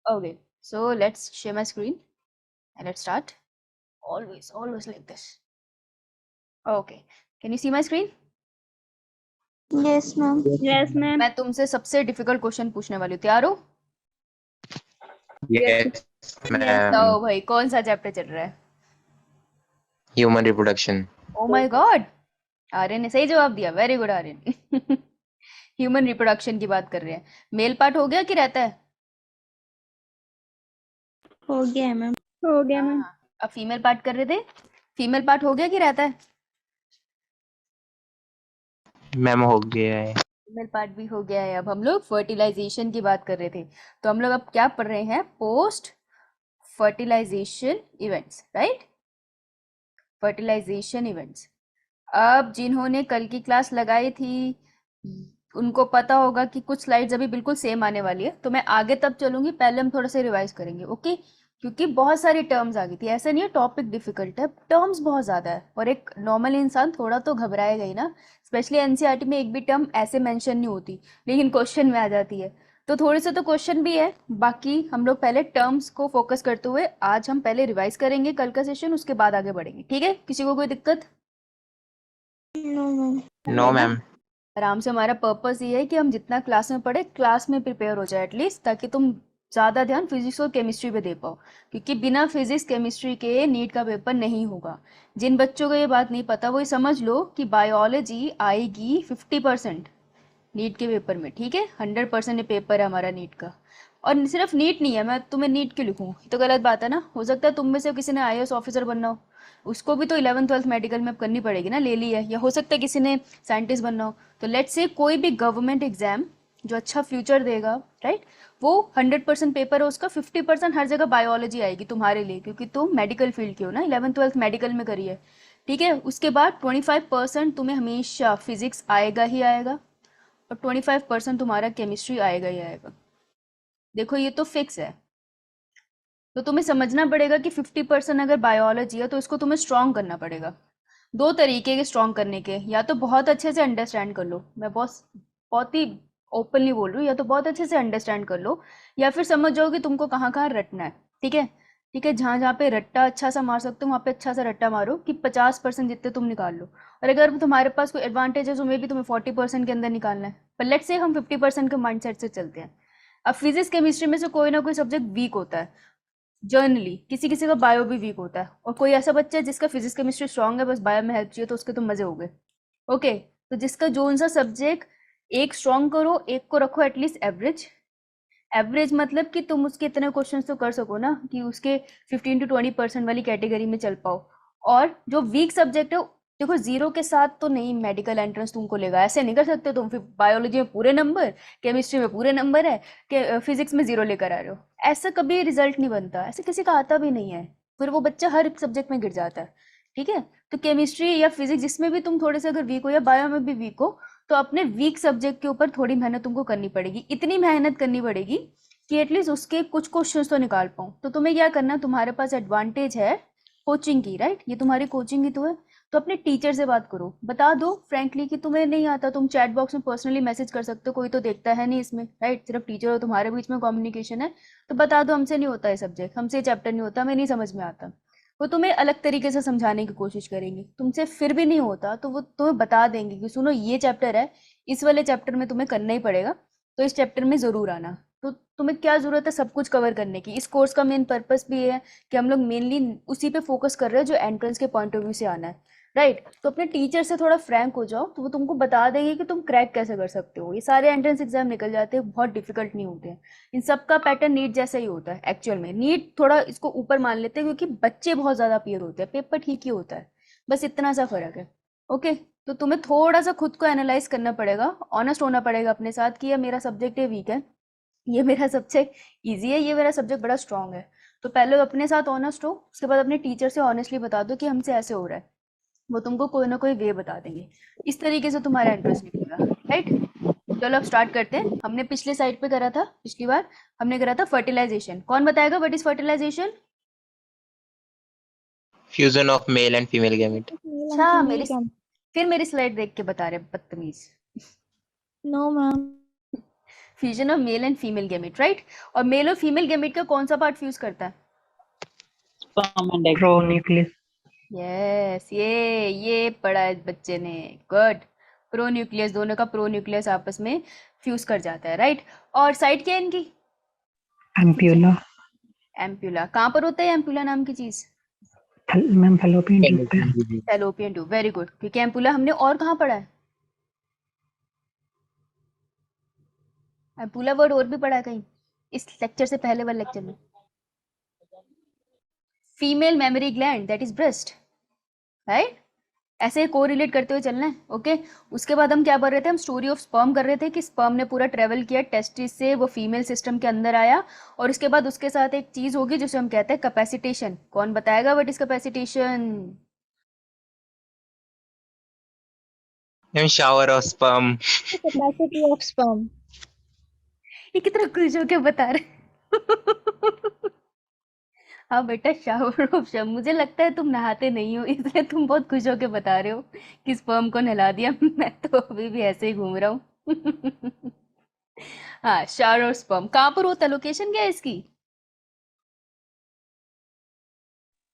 Okay, so let's share my screen and let's start. Always like this. Okay, can you see my screen? Yes, ma'am. Yes, ma'am. मैं तुमसे सबसे difficult question पूछने वाली हूँ, तैयार हो? Yes, ma'am. तो भाई कौन सा चैप्टर चल रहा है? Human reproduction. Oh my god, Aryan ने सही जवाब दिया, very good Aryan. Human reproduction की बात कर रहे हैं। मेल पार्ट हो गया कि रहता है? हो गया मैम। हो गया मैम। अब फीमेल पार्ट कर रहे थे, फीमेल पार्ट हो गया कि रहता है? मैम हो गया है। फीमेल पार्ट भी हो गया है। अब हम लोग फर्टिलाइजेशन की बात कर रहे थे, तो हम लोग अब क्या पढ़ रहे हैं? Post fertilization events, right? Fertilization events. अब जिन्होंने कल की क्लास लगाई थी उनको पता होगा कि कुछ स्लाइड्स अभी बिल्कुल सेम आने वाली है, तो मैं आगे तब चलूंगी, पहले हम थोड़ा सा रिवाइज करेंगे, ओके? क्योंकि बहुत सारी टर्म्स आ गई थी, ऐसा नहीं है टॉपिक डिफिकल्ट है, टर्म्स बहुत ज़्यादा है और एक नॉर्मल इंसान थोड़ा तो घबराएगा ही ना। स्पेशली एनसीईआरटी में एक भी टर्म ऐसे मेंशन नहीं होती लेकिन क्वेश्चन में आ जाती है, तो थोड़े से तो क्वेश्चन भी है। बाकी हम लोग पहले टर्म्स को फोकस करते हुए आज हम पहले रिवाइज करेंगे कल का सेशन, उसके बाद आगे बढ़ेंगे, ठीक है? किसी को कोई दिक्कत? No ma'am. No ma'am. आराम से। हमारा पर्पस ये है कि हम जितना क्लास में पढ़े क्लास में प्रिपेयर हो जाए एटलीस्ट, ताकि तुम ज़्यादा ध्यान फिजिक्स और केमिस्ट्री पे दे पाओ, क्योंकि बिना फिजिक्स केमिस्ट्री के नीट का पेपर नहीं होगा। जिन बच्चों को ये बात नहीं पता वो समझ लो कि बायोलॉजी आएगी 50% नीट के पेपर में, ठीक है? 100% ये पेपर है हमारा नीट का। और सिर्फ नीट नहीं है, मैं तुम्हें नीट क्यों लिखूँ, ये तो गलत बात है ना। हो सकता है तुम में से किसी ने आईएएस ऑफिसर बनना हो, उसको भी तो 11th-12th मेडिकल में अब करनी पड़ेगी ना, ले ली है। या हो सकता है किसी ने साइंटिस्ट बनना हो। तो लेट्स से कोई भी गवर्नमेंट एग्जाम जो अच्छा फ्यूचर देगा, राइट, वो 100% पेपर है उसका, 50% हर जगह बायोलॉजी आएगी तुम्हारे लिए, क्योंकि तुम मेडिकल फील्ड के हो ना, 11th-12th मेडिकल में करी है, ठीक है? उसके बाद 25% तुम्हें हमेशा फिजिक्स आएगा ही आएगा और 25% तुम्हारा केमिस्ट्री आएगा ही आएगा। देखो ये तो फिक्स है। तो तुम्हें समझना पड़ेगा कि 50% अगर बायोलॉजी है तो इसको तुम्हें स्ट्रॉन्ग करना पड़ेगा। दो तरीके के स्ट्रॉन्ग करने के, या तो बहुत अच्छे से अंडरस्टैंड कर लो, मैं बहुत ही ओपनली बोल रही हूँ, या तो बहुत अच्छे से अंडरस्टैंड कर लो, या फिर समझ जाओ कि तुमको कहाँ कहाँ रटना है, ठीक है? ठीक है, जहाँ जहाँ पे रट्टा अच्छा सा मार सकते हो वहाँ पे अच्छा सा रट्टा मारो कि 50% जितने तुम निकाल लो। और अगर तुम्हारे पास कोई एडवांटेज है तो मे भी तुम्हें 40% के अंदर निकालना है, पर लेट्स से हम 50% के माइंडसेट से चलते हैं। अब फिजिक्स केमिस्ट्री में से कोई ना कोई सब्जेक्ट वीक होता है जर्नली, किसी किसी का बायो भी वीक होता है, और कोई ऐसा बच्चा है जिसका फिजिक्स केमिस्ट्री स्ट्रांग है, बस बायो में हेल्प चाहिए, तो उसके तो मजे हो गए, ओके? तो जिसका जोन सा सब्जेक्ट एक स्ट्रांग करो, एक को रखो एटलीस्ट एवरेज। एवरेज मतलब कि तुम उसके इतने क्वेश्चंस तो कर सको ना कि उसके 15 to 20% वाली कैटेगरी में चल पाओ। और जो वीक सब्जेक्ट है, देखो जीरो के साथ तो नहीं मेडिकल एंट्रेंस तुमको लेगा, ऐसे नहीं कर सकते तुम। फिर बायोलॉजी में पूरे नंबर, केमिस्ट्री में पूरे नंबर है, कि फिजिक्स में जीरो लेकर आ रहे हो, ऐसा कभी रिजल्ट नहीं बनता, ऐसे किसी का आता भी नहीं है। फिर वो बच्चा हर सब्जेक्ट में गिर जाता है, ठीक है? तो केमिस्ट्री या फिजिक्स जिसमें भी तुम थोड़े से अगर वीक हो, या बायो में भी वीक हो, तो अपने वीक सब्जेक्ट के ऊपर थोड़ी मेहनत तुमको करनी पड़ेगी, इतनी मेहनत करनी पड़ेगी कि एटलीस्ट उसके कुछ क्वेश्चंस तो निकाल पाऊँ। तो तुम्हें क्या करना, तुम्हारे पास एडवांटेज है कोचिंग की, राइट? ये तुम्हारी कोचिंग ही तो है। तो अपने टीचर से बात करो, बता दो फ्रैंकली कि तुम्हें नहीं आता, तुम चैट बॉक्स में पर्सनली मैसेज कर सकते हो, कोई तो देखता है नहीं इसमें, राइट? सिर्फ टीचर और तुम्हारे बीच में कम्युनिकेशन है, तो बता दो हमसे नहीं होता है सब्जेक्ट, हमसे चैप्टर नहीं होता, हमें नहीं समझ में आता। वो तुम्हें अलग तरीके से समझाने की कोशिश करेंगे, तुमसे फिर भी नहीं होता तो वो तुम्हें बता देंगे कि सुनो ये चैप्टर है, इस वाले चैप्टर में तुम्हें करना ही पड़ेगा, तो इस चैप्टर में ज़रूर आना। तो तुम्हें क्या ज़रूरत है सब कुछ कवर करने की? इस कोर्स का मेन पर्पस भी ये है कि हम लोग मेनली उसी पे फोकस कर रहे हैं जो एंट्रेंस के पॉइंट ऑफ व्यू से आना है, राइट? तो अपने टीचर से थोड़ा फ्रैंक हो जाओ, तो वो तुमको बता देंगे कि तुम क्रैक कैसे कर सकते हो। ये सारे एंट्रेंस एग्जाम निकल जाते हैं, बहुत डिफिकल्ट नहीं होते हैं। इन सब का पैटर्न नीट जैसा ही होता है एक्चुअल में। नीट थोड़ा इसको ऊपर मान लेते हैं क्योंकि बच्चे बहुत ज़्यादा अपीयर होते हैं, पेपर ठीक ही होता है, बस इतना सा फर्क है, ओके? तो तुम्हें थोड़ा सा खुद को एनालाइज करना पड़ेगा, ऑनेस्ट होना पड़ेगा अपने साथ कि ये मेरा सब्जेक्ट है वीक है, ये मेरा सब्जेक्ट ईजी है, ये मेरा सब्जेक्ट बड़ा स्ट्रांग है। तो पहले अपने साथ ऑनेस्ट हो, उसके बाद अपने टीचर से ऑनेस्टली बता दो कि हमसे ऐसे हो रहा है, वो तुमको कोई ना कोई वे बता देंगे। इस तरीके से तुम्हारा इंटरेस्ट निकलेगा, राइट? चलो अब स्टार्ट करते हैं। हमने पिछले साइड पे करा था, पिछली बार हमने करा था फर्टिलाइजेशन। कौन बताएगा what is fertilization? Fusion of male and female gamete. अच्छा, फिर मेरी स्लाइड देख के बता रहे बदतमीज। No ma'am. Fusion of male and female gamete, right? और मेल और फीमेल गैमेट का कौन सा पार्ट फ्यूज करता है? sperm and egg. Pronucleus. Yes, ये पढ़ा है बच्चे ने, गुड। प्रोन्यूक्लियस, दोनों का प्रोन्यूक्लियस आपस में फ्यूज कर जाता है, राइट? और साइड क्या है इनकी? एम्प्यूला। एम्प्यूला। कहाँ पर होता है एम्प्यूला नाम की चीज? मैम फैलोपियन ट्यूब पे। Fallopian tube, very good. क्योंकि एम्पुला हमने और कहाँ पढ़ा है? एम्पुला वर्ड और भी पढ़ा है कहीं इस लेक्चर से पहले वाले लेक्चर में। Female memory gland, that is breast, right? ऐसे कोरिलेट करते हुए चलना है, ओके? उसके बाद हम क्या पढ़ रहे थे? हम स्टोरी ऑफ स्पर्म कर रहे थे कि स्पर्म ने पूरा ट्रेवल किया टेस्टिस से, वो फीमेल सिस्टम के अंदर आया, और उसके बाद उसके साथ एक चीज होगी जिसे हम कहते हैं कैपेसिटेशन। कौन बताएगा what is capacitation? Shower of sperm. Capacity of sperm. ये कितना खुश होके बता रहे। हाँ बेटा, शावर ऑफ स्पर्म। मुझे लगता है तुम नहाते नहीं हो, इसलिए तुम बहुत खुश होके बता रहे हो कि स्पर्म को नहला दिया। मैं तो अभी भी ऐसे ही घूम रहा हूँ। हाँ, शावर ऑफ स्पर्म कहाँ पर होता है? लोकेशन क्या है इसकी?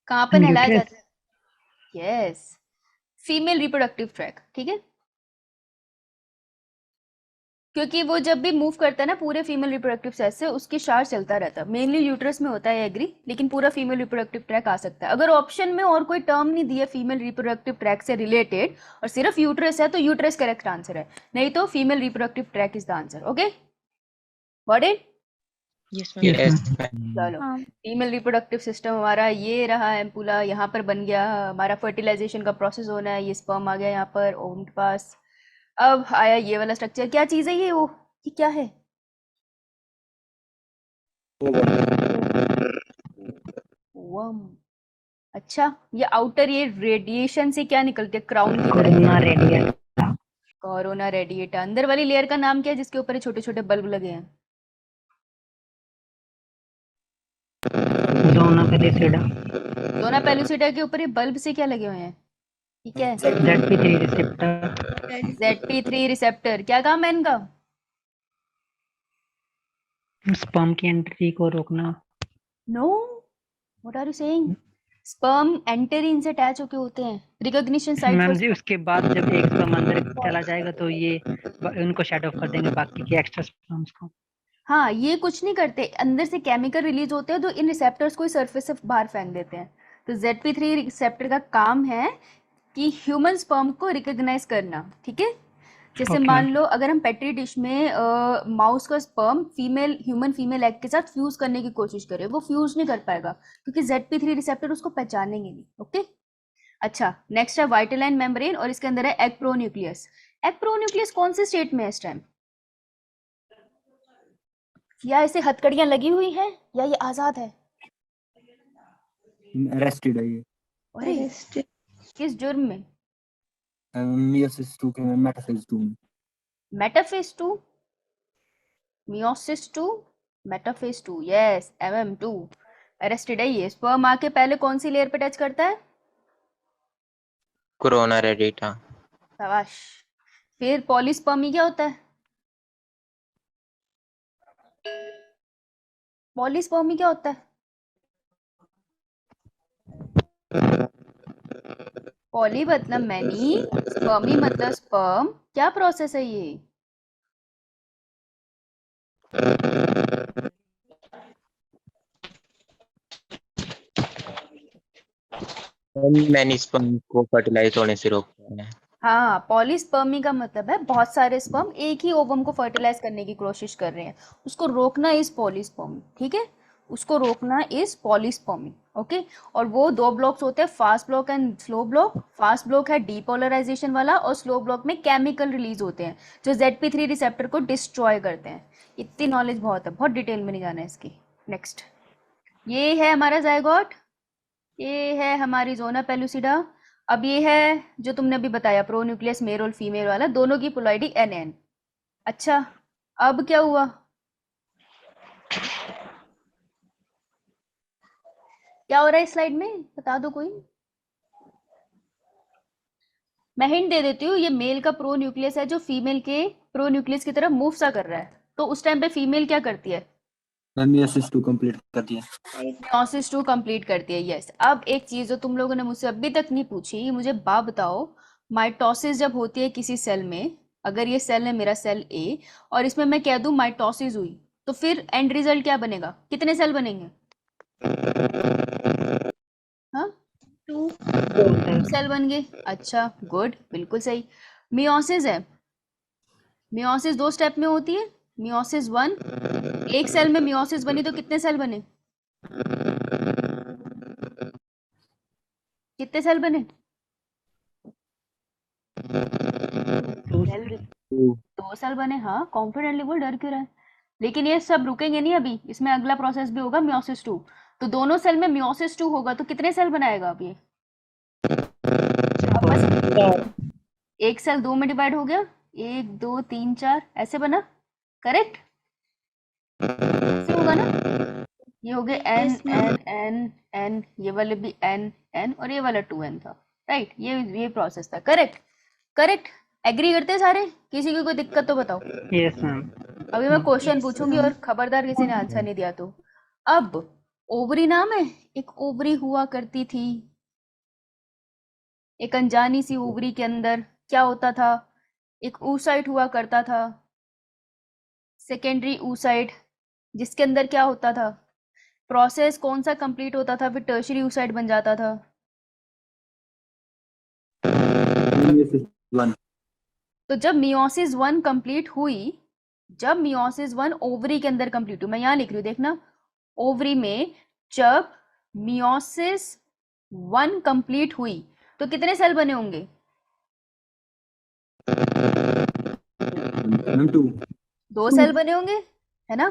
कहाँ पर नहलाया यूट्रस। जाता है? यस, फीमेल रिप्रोडक्टिव ट्रैक, ठीक है? क्योंकि वो जब भी मूव करता है ना पूरे फीमेल रिप्रोडक्टिव साइज से, उसकी शार चलता रहता है। मेनली यूट्रस में होता है, एग्री, लेकिन पूरा फीमेल रिप्रोडक्टिव ट्रैक आ सकता है। अगर ऑप्शन में और कोई टर्म नहीं दिया फीमेल रिप्रोडक्टिव ट्रैक से रिलेटेड और सिर्फ यूट्रस है, तो यूट्रस करेक्ट आंसर है, नहीं तो female reproductive tract is the answer. Okay, got it? Yes, ma'am. Yes. चलो, हाँ फीमेल रिप्रोडक्टिव सिस्टम हमारा ये रहा, एम्पुला यहाँ पर बन गया, हमारा फर्टिलाइजेशन का प्रोसेस होना है, ये स्पर्म आ गया यहाँ पर ओवम के पास। अब आया ये वाला स्ट्रक्चर, क्या चीज है ये? वो ये क्या है? ओवम। अच्छा, ये आउटर, ये रेडिएशन से क्या निकलते हैं? क्राउन की तरह। Corona radiate. Corona radiata. अंदर वाली लेयर का नाम क्या है जिसके ऊपर ये छोटे छोटे बल्ब लगे हैं? जोना पेलिसिडा। दोना पेलुसिडा के ऊपर ये बल्ब से क्या लगे हुए हैं? ठीक है, ZP3 रिसेप्टर। ZP3 receptor. क्या काम है इनका? स्पर्म की एंट्री को रोकना। No, what are you saying? Sperm enter इनसे अटैच होके होते हैं, रिकॉग्निशन साइट मैम फॉर। जी उसके बाद जब एक स्पर्म अंदर चला जाएगा तो ये उनको शेड ऑफ कर देंगे बाकी के एक्स्ट्रा स्पर्म्स को। हाँ, ये कुछ नहीं करते, अंदर से केमिकल रिलीज होते हैं तो इन रिसेप्टर्स को सरफेस से बाहर फेंक देते हैं। तो ZP3 रिसेप्टर का काम है कि ह्यूमन स्पर्म को रिकॉग्नाइज करना, ठीक है? जैसे Okay. मान लो अगर हम पेट्री डिश में माउस का sperm female human female egg के साथ फ्यूज करने की कोशिश करें, वो फ्यूज नहीं कर पाएगा क्योंकि ZP3 रिसेप्टर उसको पहचानेंगे नहीं। ओके, अच्छा, नेक्स्ट है वाइटलाइन मेम्ब्रेन और इसके अंदर है एग प्रोन्यूक्लियस। एग प्रोन्यूक्लियस कौन से स्टेट में है इस टाइम? या इसे हथकड़ियां लगी हुई है या ये आजाद है? अरेस्टेड है ये। अरे, arrested. किस जुर्म में? मियोसिस 2 के मेटाफेज 2 में। Metaphase 2, meiosis 2, metaphase 2, yes, MM2। Arrested है ये। स्पर्म आके पहले कौन सी लेयर पे टच करता है? Corona radiata. शाबाश। फिर पॉलीस्पर्मी क्या होता है? पॉलीस्पर्मी क्या होता है? पॉली मतलब मैनी, स्पर्मी मतलब स्पर्म। क्या प्रोसेस है ये? Many sperm को fertilize होने से रोकते हैं। हाँ, पॉलीस्पर्मी का मतलब है बहुत सारे स्पर्म एक ही ओवम को फर्टिलाइज करने की कोशिश कर रहे हैं, उसको रोकना इज पॉलीस्पर्मी, ठीक है? उसको रोकना इज पॉलीस्पर्मी, ओके? और वो दो ब्लॉक्स होते हैं, fast block and slow block. Fast block है डीपोलराइजेशन वाला और स्लो ब्लॉक में केमिकल रिलीज होते हैं जो ZP3 रिसेप्टर को डिस्ट्रॉय करते हैं। इतनी नॉलेज बहुत है, बहुत डिटेल में नहीं जाना है इसकी। नेक्स्ट, ये है हमारा जाइगोट, ये है हमारी जोना पेलुसिडा। अब ये है जो तुमने अभी बताया प्रोन्यूक्लियस मेल और फीमेल वाला, दोनों की पोलॉइडी NN। अच्छा, अब क्या हुआ? क्या हो रहा है इस स्लाइड में, बता दो कोई। मैं हिंट दे देती हूँ, ये मेल का प्रोन्यूक्लियस है जो फीमेल के प्रोन्यूक्लियस की तरफ मूव सा कर रहा है। तो उस टाइम पे फीमेल क्या करती है? meiosis 2 कंप्लीट करती है। मियोसिस 2 कंप्लीट करती है। यस। अब एक चीज जो तुम लोगों ने मुझसे अभी तक नहीं पूछी, मुझे बात बताओ, माइटोसिस जब होती है किसी सेल में, अगर ये सेल है मेरा सेल ए और इसमें मैं कह दूं माइटोसिस हुई, तो फिर एंड रिजल्ट क्या बनेगा? कितने सेल बनेंगे? हाँ, 2 सेल बन गए। अच्छा, गुड, बिल्कुल सही। मियोसिस है, मियोसिस 2 स्टेप में होती है। मियोसिस 1, एक सेल में मियोसिस बनी तो कितने सेल बने? कितने सेल बने? सेल 2 सेल बने। हाँ, कॉन्फिडेंटली बोल, डर क्यों रहा है? लेकिन ये सब रुकेंगे नहीं अभी, इसमें अगला प्रोसेस भी होगा, मियोसिस 2। तो दोनों सेल में मियोसिस 2 होगा तो कितने सेल बनाएगा अब ये? वापस एक सेल 2 में डिवाइड हो गया, 1 2 3 4 ऐसे बना, करेक्ट? ऐसे होगा ना? ये हो गए एन Yes, ma'am. एन एन एन, ये वाले भी एन एन और ये वाला 2n था, राइट? ये प्रोसेस था, करेक्ट? करेक्ट, एग्री करते हैं सारे? किसी की कोई दिक्कत तो बताओ। Yes ma'am. अभी मैं क्वेश्चन पूछूंगी और खबरदार किसी ने आंसर नहीं दिया तो। अब ओवरी नाम है, एक ओवरी हुआ करती थी, एक अनजानी सी ओवरी के अंदर क्या होता था? एक oocyte हुआ करता था, सेकेंडरी oocyte, जिसके अंदर क्या होता था? प्रोसेस कौन सा कंप्लीट होता था फिर टर्शरी oocyte बन जाता था? meiosis 1 तो जब मियोसिस 1 कंप्लीट हुई, जब मियोसिस 1 ओवरी के अंदर कंप्लीट हुई, मैं यहाँ लिख रही हूँ देखना, ओवरी में जब मियोसिस 1 कंप्लीट हुई तो कितने सेल बने होंगे? मैम 2 2 सेल बने होंगे, है ना?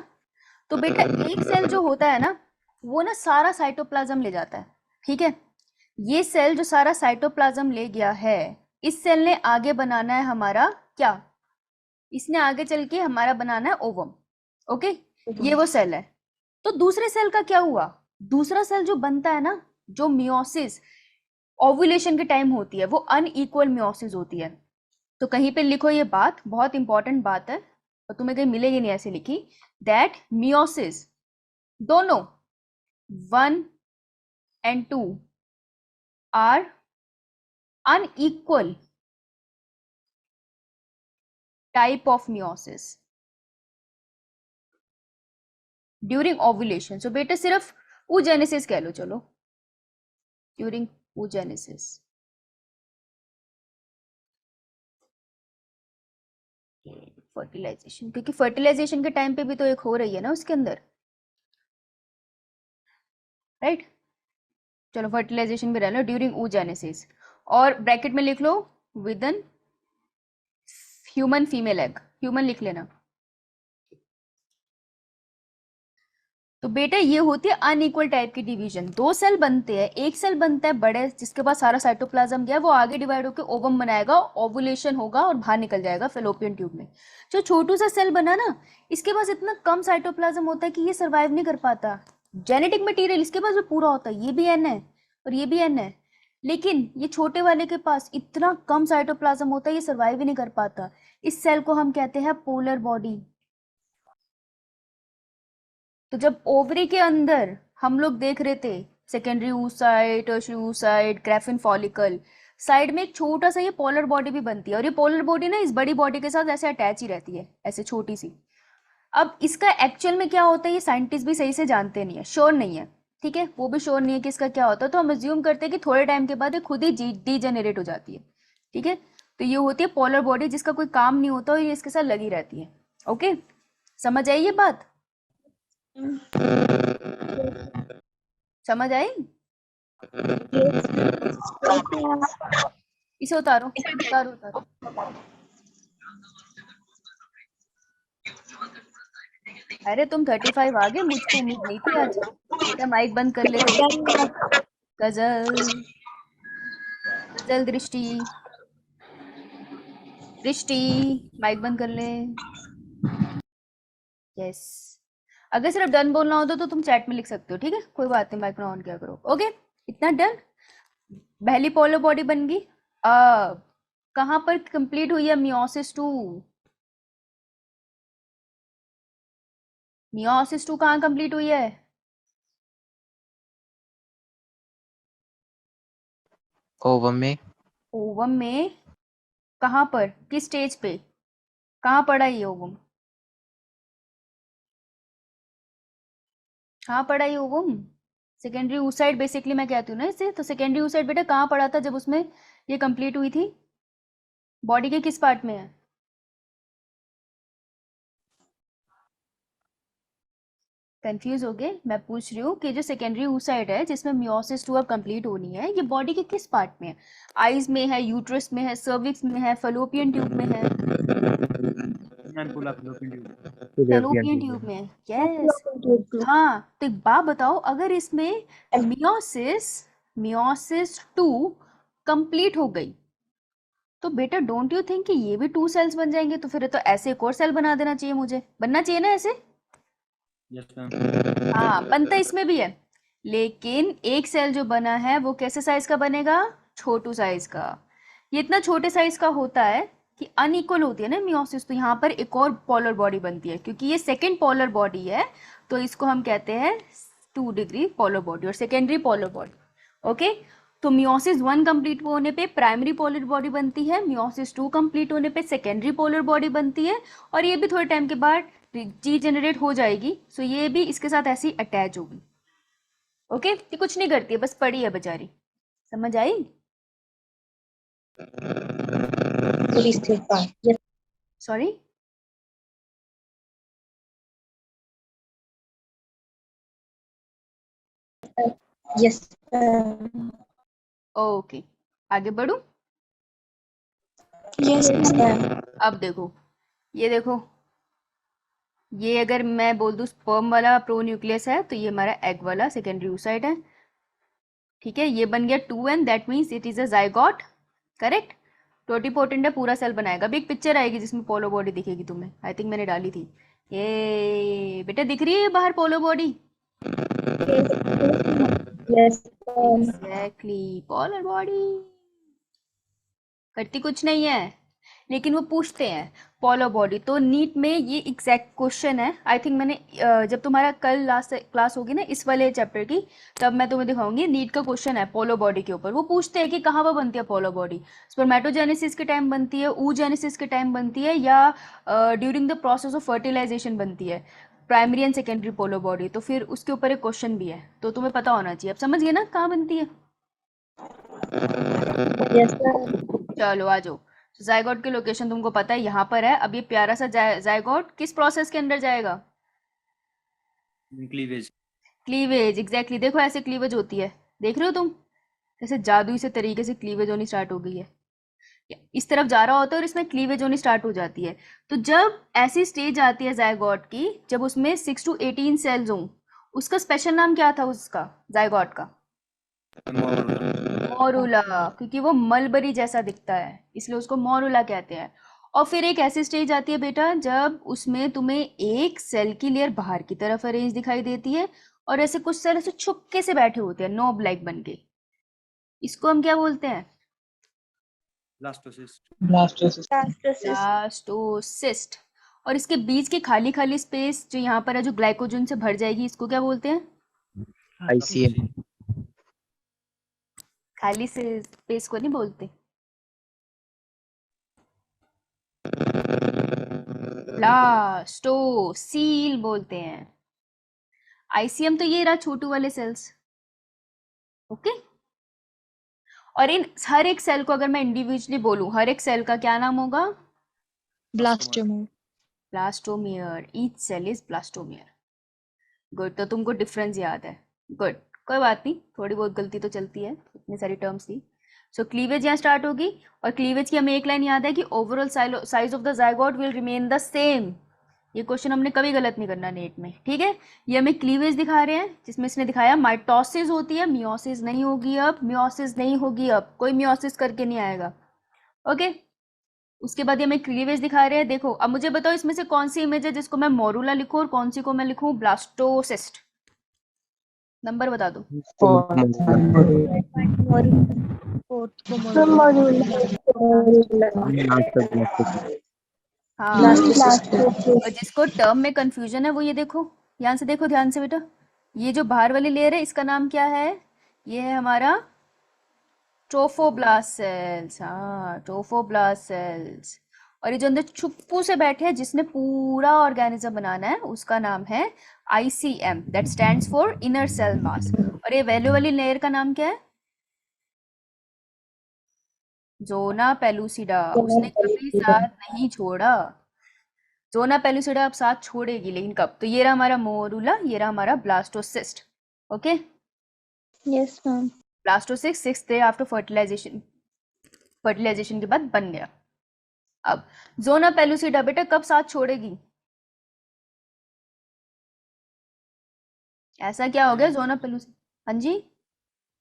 तो बेटा एक सेल जो होता है ना, वो ना सारा साइटोप्लाज्म ले जाता है, ठीक है? ये सेल जो सारा साइटोप्लाज्म ले गया है, इस सेल ने आगे बनाना है हमारा क्या? इसने आगे चल के हमारा बनाना है ओवम, ओके? ये वो सेल है। तो दूसरे सेल का क्या हुआ? दूसरा सेल जो बनता है ना, जो मियोसिस ओव्यूलेशन के टाइम होती है, वो अनइक्वल मियोसिस होती है। तो कहीं पे लिखो, ये बात बहुत इंपॉर्टेंट बात है और तुम्हें कहीं मिलेगी नहीं ऐसे लिखी, दैट मियोसिस दोनों 1 and 2 are unequal type of meiosis during ovulation. So बेटे सिर्फ oogenesis कह लो, चलो, during oogenesis. फर्टिलाइजेशन, क्योंकि फर्टिलाइजेशन के टाइम पे भी तो एक हो रही है ना उसके अंदर, राइट? चलो फर्टिलाइजेशन भी रह लो, ड्यूरिंग oogenesis, और ब्रैकेट में लिख लो with an human female egg, human लिख लेना। तो बेटा ये होती है अनइक्वल टाइप की डिवीजन। 2 सेल बनते हैं, एक सेल बनता है बड़े जिसके पास सारा साइटोप्लाज्म गया, वो आगे डिवाइड होकर ओवम बनाएगा, ओवुलेशन होगा और बाहर निकल जाएगा फेलोपियन ट्यूब में। जो छोटू सा सेल बना ना, इसके पास इतना कम साइटोप्लाज्म होता है कि ये सर्वाइव नहीं कर पाता। जेनेटिक मटेरियल इसके पास भी पूरा होता है, ये भी एन है और ये भी एन है, लेकिन ये छोटे वाले के पास इतना कम साइटोप्लाज्म होता है, ये सर्वाइव ही नहीं कर पाता। इस सेल को हम कहते हैं पोलर बॉडी। तो जब ओवरी के अंदर हम लोग देख रहे थे secondary oocyte, tertiary oocyte, graphene follicle, side में एक छोटा सा ये पोलर बॉडी भी बनती है, और ये पोलर बॉडी ना इस बड़ी बॉडी के साथ ऐसे अटैच ही रहती है, ऐसे छोटी सी। अब इसका एक्चुअल में क्या होता है ये साइंटिस्ट भी सही से जानते नहीं है, श्योर नहीं है, ठीक है? वो भी श्योर नहीं है कि इसका क्या होता है, तो हम अज्यूम करते हैं कि थोड़े टाइम के बाद ये खुद ही डीजेनरेट हो जाती है, ठीक है? तो ये होती है पोलर बॉडी जिसका कोई काम नहीं होता और ये इसके साथ लगी रहती है। ओके, समझ आई ये बात? समझ आई? इसे उतारो उतारो उतारो। अरे तुम 35 आ गए, मुझको उम्मीद नहीं थी आज। बेटा माइक बंद कर ले तो। गजल गजल दृष्टि, दृष्टि माइक बंद कर ले। यस, अगर सिर्फ डन बोलना हो तो तुम चैट में लिख सकते हो, ठीक है? कोई बात नहीं, माइक ऑन किया करो। ओके, इतना डन। पहली पोलर बॉडी बन गई। अब कहाँ पर कंप्लीट हुई है मियोसिस 2? मियोसिस 2 कहाँ कंप्लीट हुई है? ओवम में। ओवम में कहाँ पर, किस स्टेज पे, कहाँ पड़ा ये ओवम, कहाँ पड़ा ये ओवम? सेकेंडरी oocyte बेसिकली मैं कहती हूँ ना इसे, तो सेकेंडरी oocyte बेटा कहाँ पड़ा था जब उसमें ये कंप्लीट हुई थी? बॉडी के किस पार्ट में है? कंफ्यूज हो गए? मैं पूछ रही हूँ कि जो सेकेंडरी oocyte है जिसमें मियोसिस 2 अब कंप्लीट होनी है, ये बॉडी के किस पार्ट में है? आइज में है, यूट्रस में है, सर्विक्स में है, फलोपियन ट्यूब में है? फलोपियन ट्यूब में है, यस। हाँ, तो एक बात बताओ, अगर इसमें मियोसिस मियोसिस 2 कंप्लीट हो गई तो बेटा डोंट यू थिंक कि ये भी 2 सेल्स बन जाएंगे? तो फिर तो ऐसे एक और सेल बना देना चाहिए, मुझे बनना चाहिए ना ऐसे। हाँ, बनता इसमें भी है, लेकिन एक सेल जो बना है वो कैसे साइज का बनेगा? छोटू साइज का। ये इतना छोटे साइज का होता है कि अनइक्वल होती है ना मियोसिस, तो यहाँ पर एक और पोलर बॉडी बनती है, क्योंकि ये सेकेंड पोलर बॉडी है तो इसको हम कहते हैं 2 डिग्री पोलर बॉडी और सेकेंडरी पोलर बॉडी। ओके, तो मियोसिस 1 कंप्लीट होने पे प्राइमरी पोलर बॉडी बनती है, मियोसिस 2 कंप्लीट होने पे सेकेंडरी पोलर बॉडी बनती है, और ये भी थोड़े टाइम के बाद रीजेनरेट हो जाएगी, सो ये भी इसके साथ ऐसी अटैच होगी। ओके, ये कुछ नहीं करती है, बस पड़ी है बेचारी। समझ आई? Sorry, Yes. ओके, आगे बढ़ू? Yes, ma'am. अब देखो, ये देखो, ये अगर मैं बोल दूं स्पर्म वाला प्रोन्यूक्लियस है तो ये हमारा एग वाला सेकेंडरी oocyte है। ठीक है, ये बन गया 2n, that means it is a zygote. Correct, totipotent है, पूरा सेल बनाएगा। अभी एक पिक्चर आएगी जिसमें पोलो बॉडी दिखेगी तुम्हें, आई थिंक मैंने डाली थी। ये बेटा दिख रही है बाहर polo body? Yes. Exactly, polar body करती कुछ नहीं है, लेकिन वो पूछते हैं पोलर बॉडी। तो नीट में ये एग्जैक्ट क्वेश्चन है। आई थिंक मैंने जब तुम्हारा कल लास्ट क्लास होगी ना इस वाले चैप्टर की, तब मैं तुम्हें दिखाऊंगी। नीट का क्वेश्चन है पोलर बॉडी के ऊपर। वो पूछते हैं कि कहाँ पर बनती है पोलर बॉडी, स्पर्मेटोजेनेसिस के टाइम बनती है, oogenesis के टाइम बनती है, या during the process of fertilization बनती है, primary and secondary polar body. तो फिर उसके ऊपर एक क्वेश्चन भी है, तो तुम्हें पता होना चाहिए। अब समझ गए ना कहाँ बनती है? Yes, sir. चलो आ जाओ। जाइगोट की लोकेशन तुमको पता है, यहाँ पर है। अब ये प्यारा सा जाइगोट किस प्रोसेस के अंदर जाएगा? Cleavage, exactly. देखो ऐसे क्लीवेज होती है, देख रहे हो तुम? जैसे जादुई से तरीके से क्लीवेज होनी स्टार्ट हो गई है, इस तरफ जा रहा होता है और इसमें क्लीवेज होनी स्टार्ट हो जाती है। तो जब ऐसी स्टेज आती है जाइगोट की, जब उसमें 6 to 18 सेल्स हों, उसका स्पेशल नाम क्या था उसका, जाइगोट का? मोरुला, क्योंकि वो मलबरी जैसा दिखता है इसलिए उसको मोरुला कहते हैं। और फिर एक ऐसी स्टेज आती है बेटा जब उसमें तुम्हें एक सेल की लेयर बाहर की तरफ अरेंज दिखाई देती है और ऐसे कुछ सेल ऐसे छुपके से बैठे होते हैं नोब लाइक बन के। इसको हम क्या बोलते हैं? ब्लास्टोसिस्ट। और इसके बीच के खाली खाली स्पेस जो यहाँ पर है, जो ग्लाइकोजन से भर जाएगी, इसको क्या बोलते हैं? ICM। खाली से स्पेस को नहीं बोलते, ब्लास्टोसील बोलते हैं। आईसीएम तो ये रहा छोटू वाले सेल्स। ओके, और इन हर एक सेल को अगर मैं इंडिविजुअली बोलूं, हर एक सेल का क्या नाम होगा? Blastomer. Blastomere. Each cell is blastomere. Good, तो तुमको डिफरेंस याद है। गुड, कोई बात नहीं, थोड़ी बहुत गलती तो चलती है, इतनी सारी टर्म्स थी। सो क्लीवेज यहाँ स्टार्ट होगी, और क्लीवेज की हमें एक लाइन याद है कि overall size of the zygote will remain the same. ये क्वेश्चन हमने कभी गलत नहीं करना नेट में, ठीक है? ये हमें क्लीवेज दिखा रहे हैं, जिसमें इसने दिखाया माइटोसिस होती है, मियोसिस नहीं होगी अब, मियोसिस नहीं होगी अब, कोई मियोसिस करके नहीं आएगा। ओके, उसके बाद ये हमें क्लीवेज दिखा रहे हैं। देखो अब मुझे बताओ इसमें से कौन सी इमेज है जिसको मैं मोरुला लिखूं और कौन सी को मैं लिखूं ब्लास्टोसिस्ट? नंबर बता दो। हाँ, और जिसको टर्म में कंफ्यूजन है वो ये देखो, ध्यान से देखो, ध्यान से बेटा। ये जो बाहर वाली लेयर है इसका नाम क्या है? ये है हमारा ट्रोफोब्लास्ट सेल्स। हाँ, ट्रोफोब्लास्ट सेल्स। और ये जो अंदर चुप्पू से बैठे हैं जिसने पूरा ऑर्गेनिज्म बनाना है उसका नाम है ICM, that stands for inner cell mass. और ये वैल्यू वाली लेयर का नाम क्या है? Zona pellucida. उसने कभी साथ नहीं छोड़ा। जोना पेलुसिडा अब साथ छोड़ेगी, लेकिन कब? तो ये रहा हमारा मोरुला, ये रहा हमारा blastocyst. Okay, Yes, ma'am. Blastocyst 6th day after fertilization के बाद बन गया। अब जोना पेलुसिडा बेटा कब साथ छोड़ेगी? ऐसा क्या हो गया जोना पेलुसिडा? हाँ जी,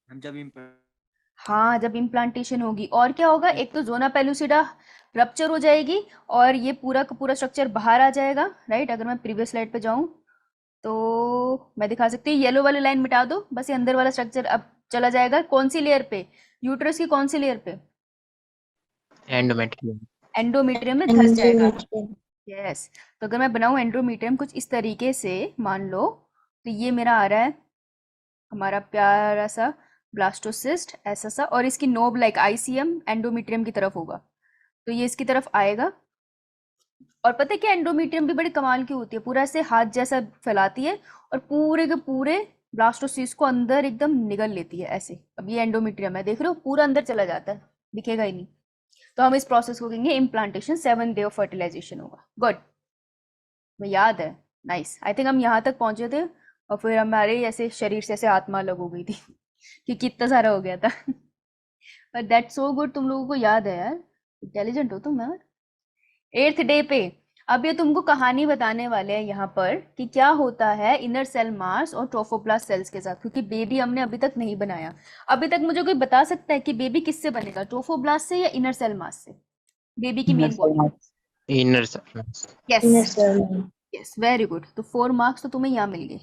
हम जब हाँ, जब इम्प्लांटेशन होगी। और क्या होगा? एक तो जोना पेलुसिडा रप्चर हो जाएगी और ये पूरा का पूरा स्ट्रक्चर बाहर आ जाएगा, राइट। अगर मैं प्रीवियस स्लाइड पे जाऊं तो मैं दिखा सकती हूँ, येलो वाली लाइन मिटा दो, बस ये अंदर वाला स्ट्रक्चर अब चला जाएगा। कौन सी लेयर पे? यूट्रस की कौन सी लेयर पे? एंडोमेट्रियम। एंडोमेट्रियम में धस जाएगा। Endometrium. यस। तो अगर मैं बनाऊं एंडोमेट्रियम कुछ इस तरीके से, मान लो, तो ये मेरा आ रहा है हमारा प्यारा सा ब्लास्टोसिस्ट, ऐसा सा, और इसकी नोब लाइक ICM एंडोमेट्रियम की तरफ होगा। तो ये इसकी तरफ आएगा। और पता है क्या, एंडोमेट्रियम भी बड़ी कमाल की होती है, पूरा ऐसे हाथ जैसा फैलाती है और पूरे के पूरे ब्लास्टोसिस्ट को अंदर एकदम निगल लेती है ऐसे। अब ये एंडोमेट्रियम है, देख रहे हो, पूरा अंदर चला जाता है, दिखेगा ही नहीं। तो हम इस प्रोसेस को कहेंगे implantation. 7th day of fertilization होगा। गुड, मैं याद है। नाइस। आई थिंक हम यहाँ तक पहुंचे थे और फिर हमारे ऐसे शरीर से ऐसे आत्मा अलग हो गई थी क्योंकि इतना सारा हो गया था बट दैट्स सो गुड, तुम लोगों को याद है यार, इंटेलिजेंट हो तुम यार। 8th डे पे अब ये तुमको कहानी बताने वाले हैं यहाँ पर कि क्या होता है इनर सेल मास और ट्रोफोप्लास्ट सेल्स के साथ, क्योंकि बेबी हमने अभी तक नहीं बनाया। अभी तक मुझे कोई बता सकता है कि बेबी किससे बनेगा, ट्रोफोब्लास्ट से या इनर सेल मास से? बेबी की main body. Inner yes, Inner cell. Yes, very good. तो 4 मार्क्स तो तुम्हें यहाँ मिल गए।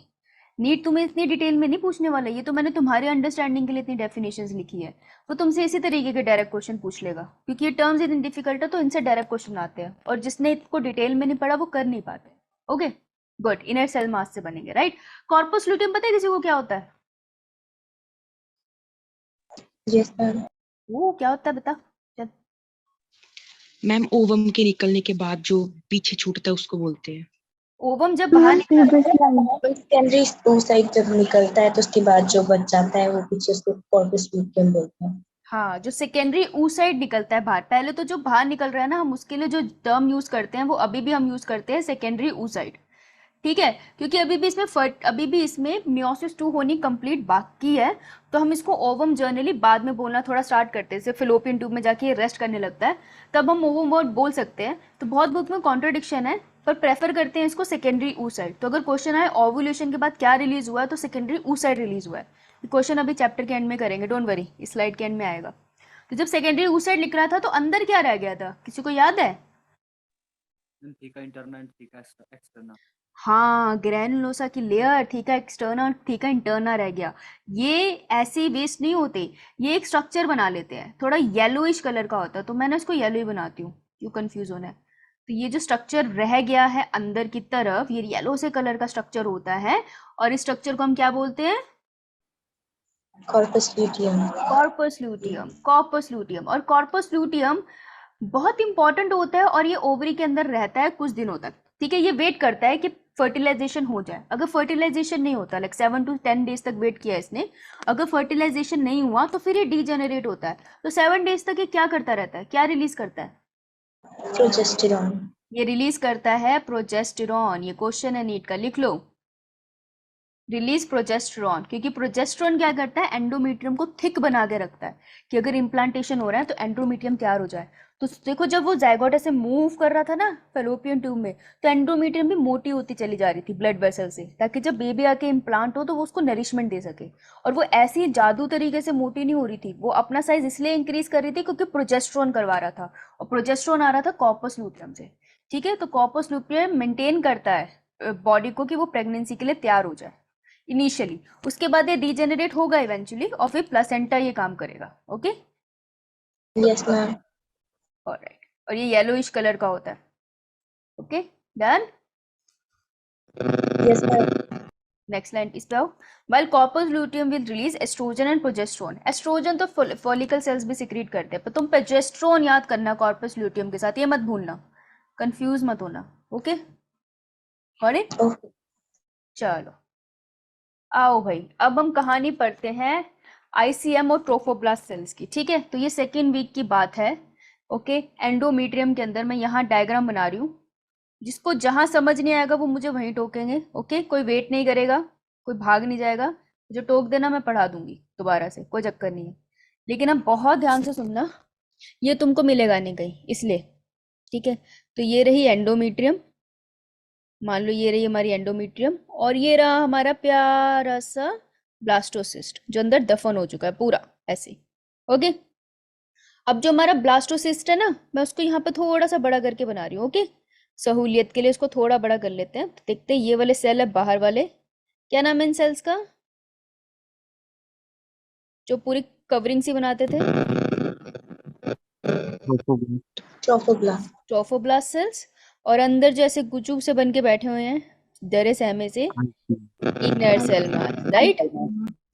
नीट तुम्हें इतनी डिटेल में नहीं पूछने वाला, ये तो मैंने तुम्हारे अंडरस्टैंडिंग के लिए इतनी डेफिनेशंस लिखी है। तो तुमसे इसी तरीके के डायरेक्ट क्वेश्चन पूछ लेगा, क्योंकि ये टर्म्स इतनी डिफिकल्ट है तो इनसे डायरेक्ट क्वेश्चन आते हैं, और जिसने इसको डिटेल में नहीं पढ़ा वो कर नहीं पाते। Okay, good. Inner cell mass से बनेंगे, राइट। कॉर्पस लूटियम पता है किसी को क्या होता है? Yes, ma'am. वो क्या होता है बता चल। मैम ओवम के निकलने के बाद जो पीछे छूटता है उसको बोलते हैं। ओवम जब बाहर निकल, सेकेंडरी oocyte जब निकलता है तो उसके बाद जो बच जाता है वो पीछे उसको कॉर्पस लूटियम बोलते हैं। हाँ, जो सेकेंडरी oocyte निकलता है बाहर, पहले तो जो बाहर निकल रहा है ना, हम उसके लिए जो टर्म यूज करते हैं वो अभी भी हम यूज करते हैं सेकेंडरी oocyte, ठीक है। क्योंकि अभी भी इसमें मियोसिस 2 होनी कंप्लीट बाकी है, तो हम इसको ओवम जर्नली बाद में बोलना थोड़ा स्टार्ट करते हैं। जैसे फिलोपियन ट्यूब में जाके ये रेस्ट करने लगता है तब हम ओवम वर्ड बोल सकते हैं। तो बहुत बुक में कॉन्ट्रडिक्शन है, पर प्रेफर करते हैं इसको सेकेंडरी oocyte। तो अगर क्वेश्चन आए ओव्यूलेशन के बाद क्या रिलीज हुआ है, तो सेकेंडरी oocyte रिलीज हुआ है। क्वेश्चन अभी चैप्टर के एंड में करेंगे, डोंट वरी, इस स्लाइड के एंड में आएगा। तो जब सेकेंडरी oocyte लिख रहा था तो अंदर क्या रह गया था, किसी को याद है? Theca interna and theca externa. हाँ, ग्रैनुलोसा की layer, theca externa, theca interna रह गया। ये ऐसे वेस्ट नहीं होते, ये एक स्ट्रक्चर बना लेते हैं, थोड़ा येलोइश कलर का होता है, तो मैंने इसको येलो ही बनाती हूँ, क्यों कंफ्यूज होना है। तो ये जो स्ट्रक्चर रह गया है अंदर की तरफ, ये येलो से कलर का स्ट्रक्चर होता है, और इस स्ट्रक्चर को हम क्या बोलते हैं? Corpus luteum. Corpus luteum, corpus luteum. और कॉर्पस लूटियम बहुत इंपॉर्टेंट होता है और ये ओवरी के अंदर रहता है कुछ दिनों तक, ठीक है। ये वेट करता है कि फर्टिलाइजेशन हो जाए। अगर फर्टिलाइजेशन नहीं होता, लाइक 7 to 10 डेज तक वेट किया इसने, अगर फर्टिलाइजेशन नहीं हुआ तो फिर ये डीजेनरेट होता है। तो 7 डेज तक ये क्या करता रहता है, क्या रिलीज करता है? प्रोजेस्टेरॉन। ये रिलीज करता है प्रोजेस्टेरॉन। ये क्वेश्चन है नीट का, लिख लो, रिलीज प्रोजेस्टेरॉन। क्योंकि प्रोजेस्टेरॉन क्या करता है, एंडोमेट्रियम को थिक बना के रखता है कि अगर इम्प्लांटेशन हो रहा है तो एंडोमेट्रियम तैयार हो जाए। तो देखो, जब वो जाइगोट ऐसे मूव कर रहा था ना फेलोपियन ट्यूब में, तो एंडोमेट्रियम भी मोटी होती चली जा रही थी ब्लड वेसल से, ताकि जब बेबी आके इम्प्लांट हो तो वो उसको नरिशमेंट दे सके। और वो ऐसी जादू तरीके से मोटी नहीं हो रही थी, वो अपना साइज इसलिए इंक्रीज कर रही थी क्योंकि प्रोजेस्टेरॉन करवा रहा था, और प्रोजेस्टेरॉन आ रहा था कॉर्पस लूटियम से, ठीक है। तो कॉर्पस लूटियम मेंटेन करता है बॉडी को कि वो प्रेगनेंसी के लिए तैयार हो जाए इनिशियली। उसके बाद ये डीजेनरेट होगा इवेंचुअली, और फिर प्लेसेंटा ये काम करेगा। Okay, yes ma'am. ऑलराइट। और ये येलोइश कलर का होता है। Okay, done. Yes, ma'am. Next line इस पे आओ। While corpus luteum will release estrogen and progesterone. Estrogen तो फॉलिकल सेल्स भी सिक्रीट करते हैं, पर तुम प्रोजेस्ट्रोन याद करना कॉर्पस लूटियम के साथ, ये मत भूलना, कंफ्यूज मत होना। Okay got it? Okay. चलो आओ भाई, अब हम कहानी पढ़ते हैं आईसीएम और ट्रोफोब्लास्ट सेल्स की। ठीक है, तो ये सेकेंड वीक की बात है। ओके, एंडोमीट्रियम के अंदर मैं यहाँ डायग्राम बना रही हूँ, जिसको जहां समझ नहीं आएगा वो मुझे वहीं टोकेंगे। ओके, कोई वेट नहीं करेगा, कोई भाग नहीं जाएगा, जो टोक देना मैं पढ़ा दूंगी दोबारा से, कोई चक्कर नहीं है। लेकिन अब बहुत ध्यान से सुनना, ये तुमको मिलेगा नहीं कहीं, इसलिए। ठीक है, तो ये रही एंडोमीट्रियम, मान लो ये रही हमारी एंडोमीट्रियम, और ये रहा हमारा प्यारा सा ब्लास्टोसिस्ट जो अंदर दफन हो चुका है पूरा ऐसे। ओके, अब जो हमारा ब्लास्टोसिस्ट है ना, मैं उसको यहाँ पे थोड़ा सा बड़ा करके बना रही हूँ। ओके, सहूलियत के लिए इसको थोड़ा बड़ा कर लेते हैं। तो देखते हैं, ये वाले सेल है बाहर वाले, क्या नाम है इन सेल्स का जो पूरी कवरिंग सी बनाते थे? Trophoblast. Trophoblast sales. और अंदर जो ऐसे गुचू से बन के बैठे हुए हैं डरे सहमे से, इनर सेल मास, राइट?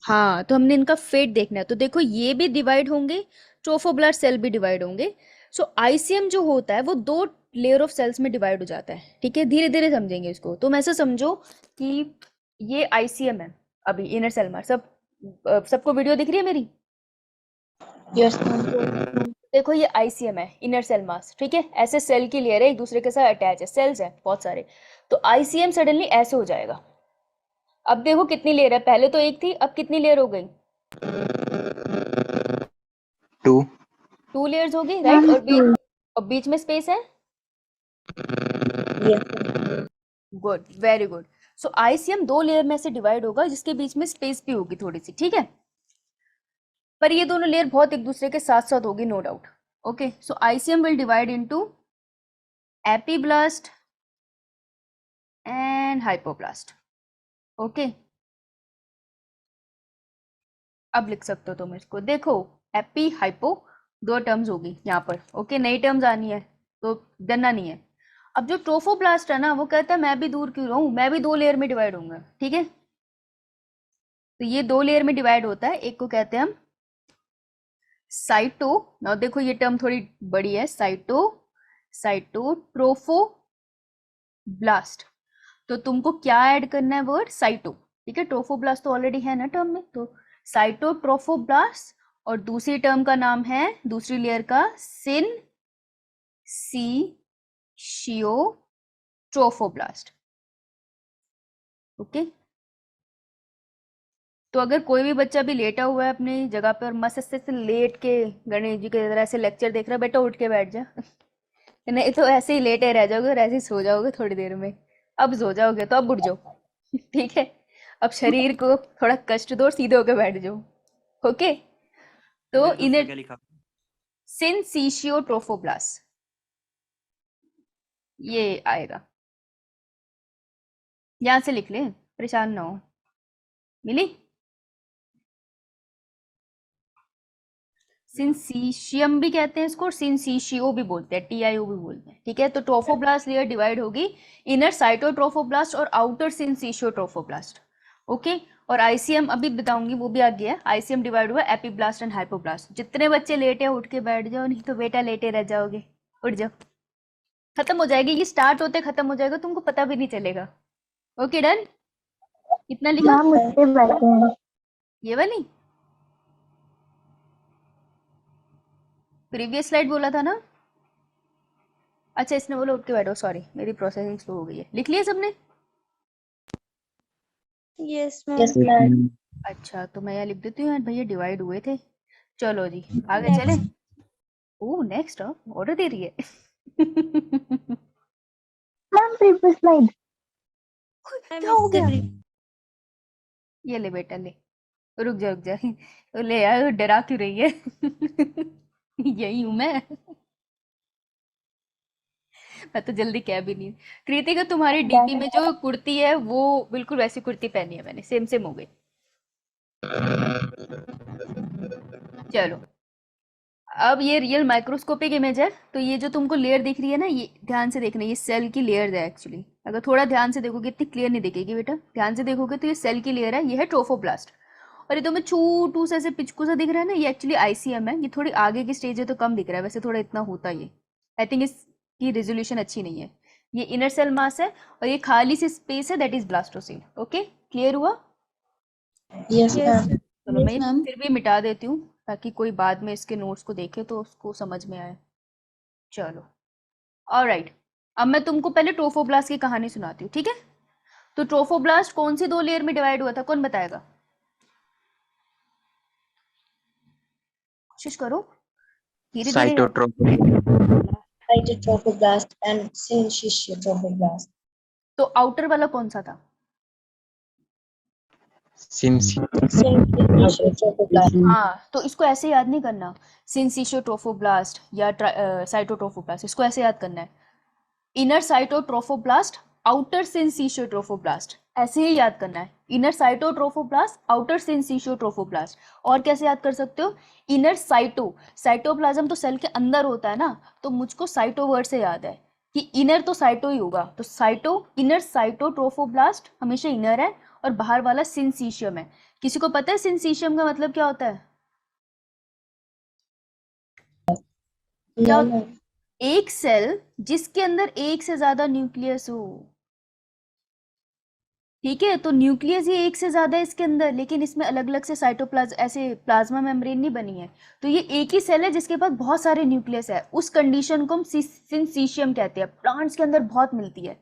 हाँ, तो हमने इनका फेट देखना है। तो देखो ये भी डिवाइड होंगे, ट्रोफोब्लास्ट सेल भी डिवाइड होंगे। सो आईसीएम जो होता है वो 2 लेयर ऑफ सेल्स में डिवाइड हो जाता है। ठीक है, धीरे धीरे समझेंगे इसको। तुम ऐसे समझो कि ये आईसीएम है, अभी इनर सेल मास। सबको वीडियो दिख रही है मेरी? Yes, ma'am. देखो ये आईसीएम है, इनर सेल मास। ठीक है, ऐसे सेल की लेयर है, एक दूसरे के साथ अटैच है, सेल्स है बहुत सारे। तो आईसीएम सडनली ऐसे हो जाएगा। अब देखो कितनी लेयर है, पहले तो एक थी, अब कितनी लेयर हो गई? 2 2 लेयर्स हो गई, राइट? और बीच में स्पेस है। Yes, ma'am. Good, very good. So ICM 2 layer में से डिवाइड होगा, जिसके बीच में स्पेस भी होगी थोड़ी सी। ठीक है, पर ये दोनों लेयर बहुत एक दूसरे के साथ साथ होगी, no doubt. Okay, so ICM will divide into epiblast and hypoblast. Okay, अब लिख सकते हो तुम इसको। देखो एपी हाइपो 2 टर्म्स होगी यहाँ पर। ओके, नई टर्म्स आनी है तो डरना नहीं है। अब जो ट्रोफोब्लास्ट है ना, वो कहता है मैं भी दूर क्यों रहूं, मैं भी 2 लेयर में डिवाइड होऊंगा। ठीक है, तो ये 2 लेयर में डिवाइड होता है, एक को कहते हैं हम साइटो। ना देखो ये टर्म थोड़ी बड़ी है, ट्रोफोब्लास्ट। तो तुमको क्या ऐड करना है, वर्ड साइटो। ठीक है, ट्रोफोब्लास्ट तो ऑलरेडी है ना टर्म में, तो साइटो ट्रोफोब्लास्ट, और दूसरी टर्म का नाम है, दूसरी लेयर का, सिन सी शियो ट्रोफोब्लास्ट। ओके, तो अगर कोई भी बच्चा भी लेटा हुआ है अपनी जगह पे और मस्त से लेट के गणेश जी की तरह से लेक्चर देख रहा है, बेटा उठ के बैठ जा। नहीं तो ऐसे ही लेटे रह जाओगे और ऐसे ही सो जाओगे थोड़ी देर में। अब सो जाओगे तो अब उठ जाओ। ठीक है, अब शरीर को थोड़ा कष्ट दो और सीधे होके बैठ जाओ। ओके, तो इन्हें सिनसीशियो ट्रोफोब्लास्ट ये आएगा, यहां से लिख ले, परेशान ना हो। मिली? सिंसीशियम भी कहते हैं इसको, और सिंसीशियो भी बोलते हैं, टीआईओ भी बोलते हैं। ठीक है, तो ट्रोफोब्लास्ट लेयर डिवाइड होगी, इनर साइटोट्रोफोब्लास्ट और आउटर सिंसीशियो ट्रोफोब्लास्ट। ओके, और आईसीएम अभी बताऊंगी, वो भी आ गया। आईसीएम डिवाइड हुआ एपीब्लास्ट एंड हाइपोब्लास्ट। जितने बच्चे लेटे उठ के बैठ जाओ, नहीं तो बेटा लेटे रह जाओगे। उठ जाओ, खत्म हो जाएगी ये, स्टार्ट होते खत्म हो जाएगा, तुमको पता भी नहीं चलेगा। ओके डन, कितना लिखा? मुझसे बैठे हैं। ये वाली प्रीवियस स्लाइड बोला था ना? अच्छा, इसने बोला उठ के बैठो, सॉरी मेरी प्रोसेसिंग स्लो हो गई है। लिख लिया सबने? Yes, ma'am. अच्छा, तो मैं यहाँ लिख देती हूँ यार, भैया डिवाइड हुए थे। चलो जी आगे चले। ओह नेक्स्ट, ऑर्डर दे रही है। Ma'am, previous slide. क्या हो गया? ये ले बेटा ले, रुक जा रुक जा। ले यार, डरा क्यों रही है? यही हूं मैं तो जल्दी कह भी नहीं। कृतिका, तुम्हारी डीपी में जो कुर्ती है वो बिल्कुल वैसी कुर्ती पहनी है मैंने, सेम सेम हो गई। चलो अब ये रियल माइक्रोस्कोपिक इमेज है, तो ये जो तुमको लेयर दिख रही है ना, ये ध्यान से देखना, ये सेल की लेयर है एक्चुअली। अगर थोड़ा ध्यान से देखोगे इतनी क्लियर नहीं दिखेगी बेटा, ध्यान से देखोगे तो ये सेल की लेयर है, ये है ट्रोफोब्लास्ट। और ये तुम्हें छोटू सा ऐसे पिचकू सा दिख रहा है ना, ये एक्चुअली आईसीएम है। ये थोड़ी आगे की स्टेज है तो कम दिख रहा है, वैसे थोड़ा इतना होता ही है। आई थिंक इसकी रेजोल्यूशन अच्छी नहीं है। ये इनर सेल मास है और ये खाली सी स्पेस है, that is blastocoel. Okay, clear हुआ? Yes, ma'am. चलो मैं फिर भी मिटा देती हूँ ताकि कोई बाद में इसके नोट्स को देखे तो उसको समझ में आए। चलो ऑलराइट, अब मैं तुमको पहले ट्रोफोब्लास्ट की कहानी सुनाती हूँ, ठीक है? तो ट्रोफोब्लास्ट कौन सी 2 लेयर में डिवाइड हुआ था, कौन बताएगा? कोशिश करो, धीरे धीरे। Cytotrophoblast, Cytotrophoblast and syncytiotrophoblaст. तो आउटर वाला कौन सा था? Syncytiotrophoblaст. हाँ, तो इसको ऐसे याद नहीं करना, सिंसिशियोट्रोफोब्लास्ट या साइटोट्रोफोब्लास्ट, इसको ऐसे याद करना है, इनर साइटोट्रोफोब्लास्ट, आउटर सिंसिशियोट्रोफोब्लास्ट, ऐसे ही याद करना है, इनर साइटोट्रोफोब्लास्ट, आउटर सिंसिशियोट्रोफोब्लास्ट। और कैसे याद कर सकते हो? इनर साइटोप्लाज्म तो सेल के अंदर होता है ना, तो मुझको साइटो वर्ड से याद है कि इनर तो साइटो ही होगा, तो साइटो, इनर साइटोट्रोफोब्लास्ट हमेशा इनर है और बाहर वाला सिंसिशियम है। किसी को पता है सिंसिशियम का मतलब क्या होता है? क्या No, ma'am. एक सेल जिसके अंदर एक से ज्यादा न्यूक्लियस हो, ठीक है? तो न्यूक्लियस ही एक से ज्यादा है इसके अंदर, लेकिन इसमें अलग अलग से साइटोप्लाज्म, ऐसे प्लाज्मा मेम्ब्रेन नहीं बनी है। तो ये एक ही सेल है जिसके पास बहुत सारे न्यूक्लियस है, उस कंडीशन को हम सिंसिशियम कहते हैं। प्लांट्स के अंदर बहुत मिलती है।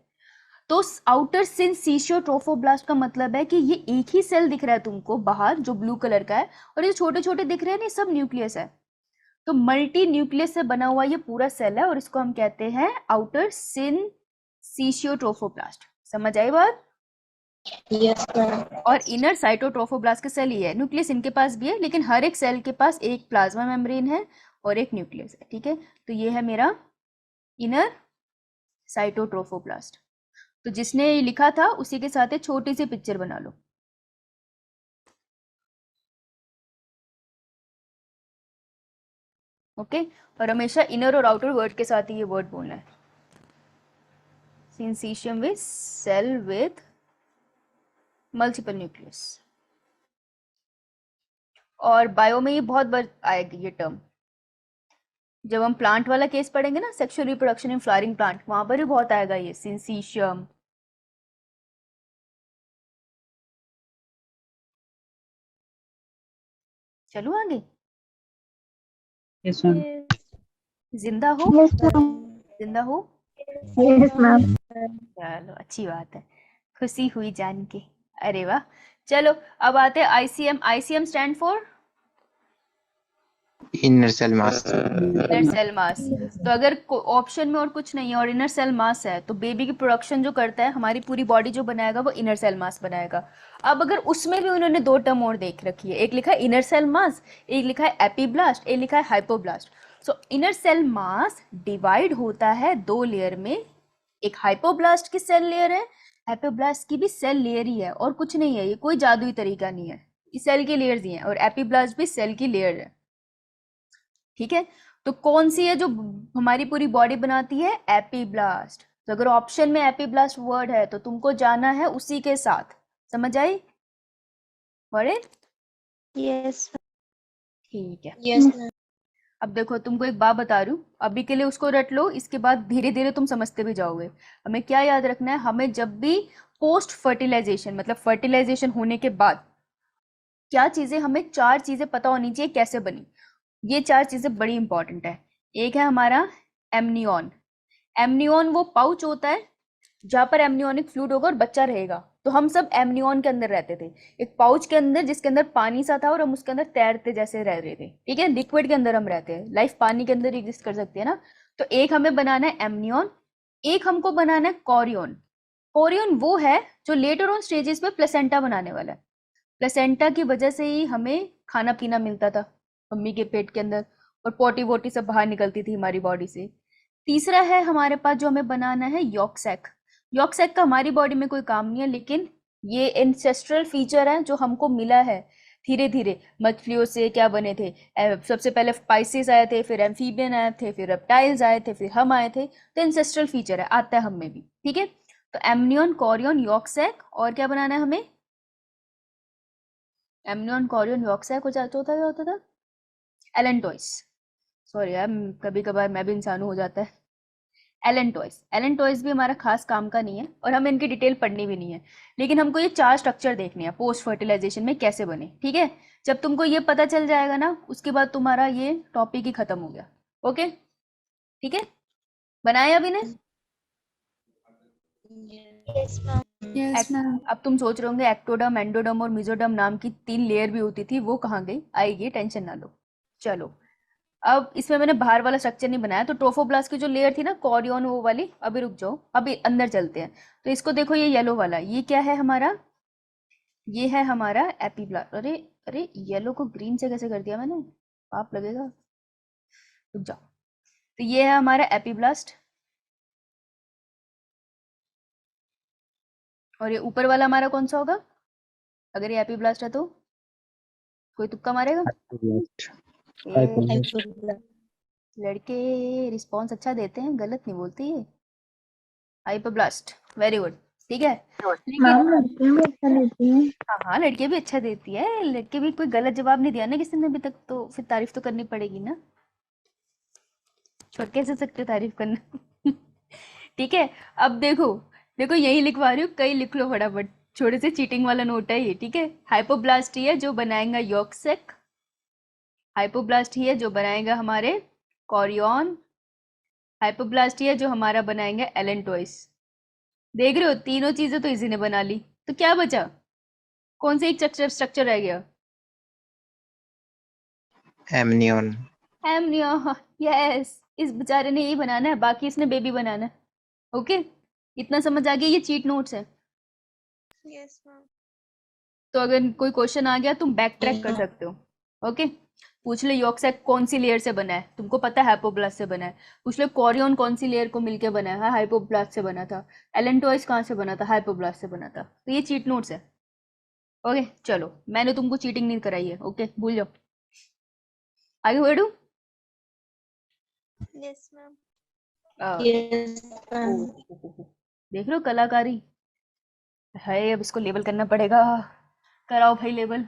तो आउटर सिंसिशियोट्रोफोब्लास्ट का मतलब है कि ये एक ही सेल दिख रहा है तुमको बाहर, जो ब्लू कलर का है, और ये छोटे छोटे दिख रहे हैं ना, सब न्यूक्लियस है। तो मल्टी न्यूक्लियस से बना हुआ ये पूरा सेल है और इसको हम कहते हैं आउटर सिंसिशियोट्रोफोब्लास्ट। समझ आई बात? Yes, ma'am. और इनर साइटोट्रोफोब्लास्ट का सेल ही है, न्यूक्लियस इनके पास भी है, लेकिन हर एक सेल के पास एक प्लाज्मा मेम्ब्रेन है और एक न्यूक्लियस है, ठीक है? तो ये है मेरा इनर साइटोट्रोफोब्लास्ट। तो जिसने ये लिखा था उसी के साथ एक छोटी सी पिक्चर बना लो। ओके, और हमेशा इनर और आउटर वर्ड के साथ ही ये वर्ड बोलना है। Syncytium with cell with multiple nucleus. और बायो में ये बहुत बार आएगी ये टर्म, जब हम प्लांट वाला केस पढ़ेंगे ना, sexual reproduction in flowering plant, वहां पर भी बहुत आएगा ये सिंसिशियम। चलो आगे। Yes, ma'am. जिंदा हो? जिंदा हो? Yes, ma'am. चलो अच्छी बात है, खुशी हुई जान के। अरे वाह, चलो अब आते हैं ICM. ICM stand for inner cell mass. Inner cell mass. तो अगर ऑप्शन में और कुछ नहीं है और इनर सेल मास है, तो बेबी की प्रोडक्शन जो करता है, हमारी पूरी बॉडी जो बनाएगा वो इनर सेल मास बनाएगा। अब अगर उसमें भी उन्होंने 2 टर्म और देख रखी है, एक लिखा है इनर सेल मास, एक लिखा है एपीब्लास्ट, एक लिखा है hypoblast. So inner cell mass divide होता है 2 लेयर में, एक हाइपोब्लास्ट की सेल लेयर है, एपीब्लास्ट की भी सेल लेयर ही है, और कुछ नहीं है, ये कोई जादुई तरीका नहीं है, ये सेल की लेयर्स ही हैं, और एपीब्लास्ट भी सेल की लेयर है, ठीक है? तो कौन सी है जो हमारी पूरी बॉडी बनाती है? एपीब्लास्ट। तो अगर ऑप्शन में एपीब्लास्ट वर्ड है तो तुमको जाना है उसी के साथ। समझ आई? बड़े Yes. ठीक है। Yes, ma'am. अब देखो, तुमको एक बात बता रही हूँ, अभी के लिए उसको रट लो, इसके बाद धीरे धीरे तुम समझते भी जाओगे। हमें क्या याद रखना है? हमें जब भी पोस्ट फर्टिलाइजेशन, मतलब फर्टिलाइजेशन होने के बाद क्या चीजें, हमें 4 चीजें पता होनी चाहिए कैसे बनी। ये 4 चीजें बड़ी इंपॉर्टेंट है। एक है हमारा एमनियन। एमनियन वो पाउच होता है जहां पर एमनियोनिक फ्लूइड होगा और बच्चा रहेगा। तो हम सब एमनियन के अंदर रहते थे, एक पाउच के अंदर जिसके अंदर पानी सा था, और हम उसके अंदर तैरते जैसे रह रहे थे, ठीक है? लिक्विड के अंदर हम रहते हैं, लाइफ पानी के अंदर एग्जिस्ट कर सकती है ना। तो एक हमें बनाना है एमनियन, एक हमको बनाना है कोरियन। कोरियन वो है जो लेटर ऑन स्टेजेस में प्लेसेंटा बनाने वाला है। प्लेसेंटा की वजह से ही हमें खाना पीना मिलता था मम्मी के पेट के अंदर, और पोटी वोटी सब बाहर निकलती थी हमारी बॉडी से। तीसरा है हमारे पास जो हमें बनाना है यॉर्क सैक का हमारी बॉडी में कोई काम नहीं है, लेकिन ये एंसेस्ट्रल फीचर है जो हमको मिला है धीरे धीरे मछलियों से क्या बने थे, सबसे पहले पाइसेस आए थे, फिर एम्फीबियन आए थे, फिर रेप्टाइल्स आए थे, फिर हम आए थे। तो एंसेस्ट्रल फीचर है, आता है हम में भी। ठीक है, तो एमनियन, कॉरियन, यॉर्कसैक, और क्या बनाना है हमें? एमनियन, कॉरियन, यॉर्कसैक हो जाता होता क्या होता था? एलेंटॉइस। सॉरी यार, कभी कभार मैं भी इंसान हो जाता है। एलेंटॉइस, एलेंटॉइस भी हमारा खास काम का नहीं है और हमें इनकी डिटेल पढ़नी भी नहीं है, लेकिन हमको ये 4 स्ट्रक्चर देखने हैं पोस्ट फर्टिलाइजेशन में कैसे बने। ठीक है, जब तुमको ये पता चल जाएगा ना, उसके बाद तुम्हारा ये टॉपिक ही खत्म हो गया। ओके, ठीक है, बनाया अभी ने? Yes, ma'am. Yes ma'am. अब तुम सोच रहे होंगे एक्टोडर्म, एंडोडर्म और मेसोडर्म नाम की 3 लेयर भी होती थी, वो कहाँ गई? आएगी, टेंशन ना लो। चलो, अब इसमें मैंने बाहर वाला स्ट्रक्चर नहीं बनाया, तो ट्रोफोब्लास्ट की जो लेयर थी ना, कॉरियन वो वाली, अभी रुक जाओ, अभी अंदर चलते हैं। तो इसको देखो, ये येलो वाला, ये क्या है हमारा? ये है हमारा एपीब्लास्ट। अरे अरे, येलो को ग्रीन से कैसे कर दिया मैंने? पाप लगेगा, रुक जाओ। तो ये है हमारा एपीब्लास्ट, और ये ऊपर वाला हमारा कौन सा होगा अगर ये एपीब्लास्ट है तो? कोई तुक्का मारेगा? Hypoblast. लड़के रिस्पॉन्स अच्छा देते हैं, गलत नहीं बोलते ये। Hypoblast, very good. ठीक है, लेकिन मैम लड़कियां भी अच्छा लेती हैं। हाँ हाँ, लड़के भी अच्छा देती है, लड़के भी कोई गलत जवाब नहीं दिया ना किसी ने अभी तक, तो फिर तारीफ तो करनी पड़ेगी ना, छोड़ कैसे सकते तारीफ करना। ठीक है, अब देखो, देखो यही लिखवा रही हूँ, कई लिख लो फटाफट, छोटे से चीटिंग वाला नोट है ये। ठीक है, हाइपोब्लास्ट ही है जो बनाएगा यॉर्कसैक, हाइपोब्लास्ट ही है जो बनाएगा हमारे कॉरियन, हाइपोब्लास्ट ही है जो हमारा बनाएंगे एलेंटॉइस। देख रहे हो, तीनों चीजें तो इसी ने बना ली, तो क्या बचा? कौन से एक स्ट्रक्चर रह गया? Amnion. एमनियो, यस, इस बेचारे ने यही बनाना है, बाकी इसने बेबी बनाना है। ओके, इतना समझ आ गया, ये चीट नोट्स है। Yes, ma'am. तो अगर कोई क्वेश्चन आ गया तुम बैक ट्रैक कर सकते हो। ओके, पूछ ले यॉर्कसैक कौन सी लेयर से बना है, तुमको पता है हाइपोब्लास्ट से बना है। पूछ ले कॉरियन कौन सी लेयर को मिलके बना है, हाइपोब्लास्ट से बना था। एलेंटॉइस कहाँ से बना था? हाइपोब्लास्ट से बना था। तो ये चीट नोट्स है। ओके, चलो, मैंने तुमको चीटिंग नहीं कराई है, ओके, भूल जाओ। आगे बढ़ू? Yes, ma'am. आ, Yes, ओ, ma'am. देख रहे हो कलाकारी है, अब इसको लेबल करना पड़ेगा। कराओ भाई लेबल।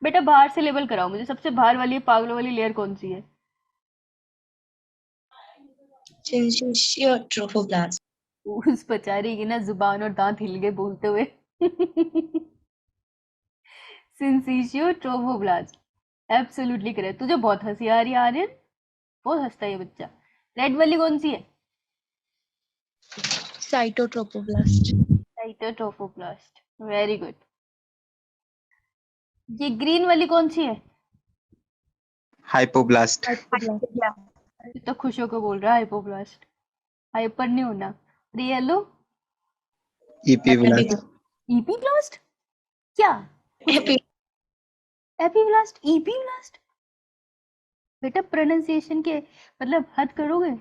बेटा बाहर से लेबल कराओ मुझे, सबसे बाहर वाली पागलों वाली लेयर कौन सी है? Syncytial trophoblast. उस बेचारी की ना जुबान और दांत हिल गए बोलते हुए। Syncytio trophoblast, absolutely correct. तुझे बहुत हंसी आ रही है आर्यन, बहुत हंसता है ये बच्चा। रेड वाली कौन सी है? साइटोट्रोपोब्लास्ट। Cytotrophoblast, very good. ये ग्रीन वाली कौन सी है? Hypoblast. ये तो खुश होकर बोल रहा है हाइपोब्लास्ट, हाइपर नहीं होना। और ये येलो Epiblast. ईपीब्लास्ट, क्या? एपीब्लास्ट, ईपीब्लास्ट? बेटा प्रोनाउंसिएशन के मतलब हद करोगे।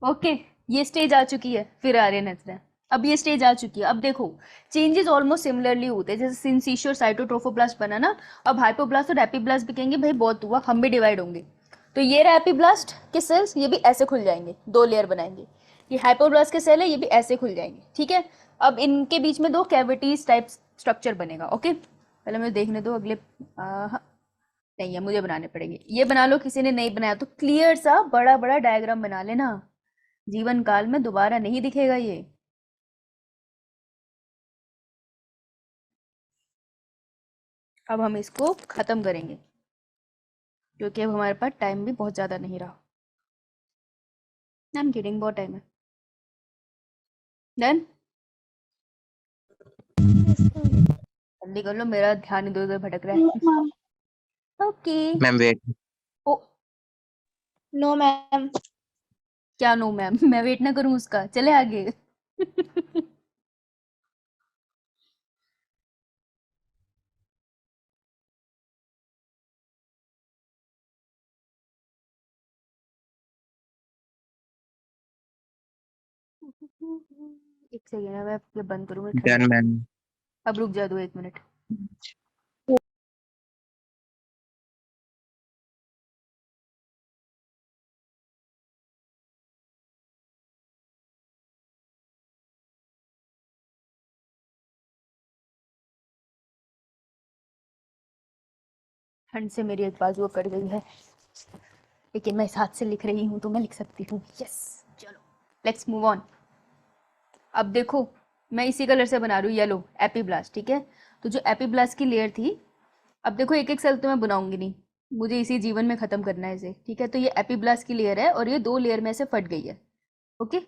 ओके, ये स्टेज आ चुकी है, फिर आर्यन हंस रहा है। अब ये स्टेज आ चुकी है, अब देखो चेंजेस ऑलमोस्ट सिमिलरली होते हैं, जैसे सिंसिशियो और साइटोट्रोफोब्लास्ट बना ना, अब हाइपोब्लास्ट और एपीब्लास्ट भी कहेंगे भाई बहुत हुआ, हम भी डिवाइड होंगे। तो ये रहा एपीब्लास्ट के सेल्स, ये भी ऐसे खुल जाएंगे, 2 लेयर बनाएंगे। ये हाइपोब्लास्ट के सेल है, ये भी ऐसे खुल जाएंगे। ठीक है, अब इनके बीच में 2 कैविटीज टाइप स्ट्रक्चर बनेगा। ओके, पहले मुझे देखने दो अगले, हाँ, नहीं है, मुझे बनाने पड़ेंगे। ये बना लो, किसी ने नहीं बनाया तो क्लियर सा बड़ा बड़ा डायग्राम बना लेना, जीवन काल में दोबारा नहीं दिखेगा ये। अब हम इसको खत्म करेंगे क्योंकि अब हमारे पास टाइम भी बहुत ज्यादा नहीं रहा। आई एम किडिंग, बहुत टाइम है। डन, जल्दी कर लो, मेरा ध्यान इधर उधर भटक रहा है। Okay, Ma'am, wait. ओ No, ma'am. क्या नो मैम? मैं वेट ना करूं उसका, चले आगे। एक सेकेंड, मैं ये बंद करूँ, मैं ठंडा। Done, ma'am. अब रुक जा दो 1 मिनट। ठंड से मेरी एक बाजू कट गई है, लेकिन मैं इस हाथ से लिख रही हूँ तो मैं लिख सकती हूँ। यस, चलो लेट्स मूव ऑन। अब देखो मैं इसी कलर से बना रही हूँ, येलो एपीब्लास्ट, ठीक है। तो जो एपीब्लास्ट की लेयर थी, अब देखो एक एक सेल तो मैं बनाऊंगी नहीं, मुझे इसी जीवन में खत्म करना है इसे, ठीक है। तो ये एपीब्लास्ट की लेयर है और ये 2 लेयर में से फट गई है, okay.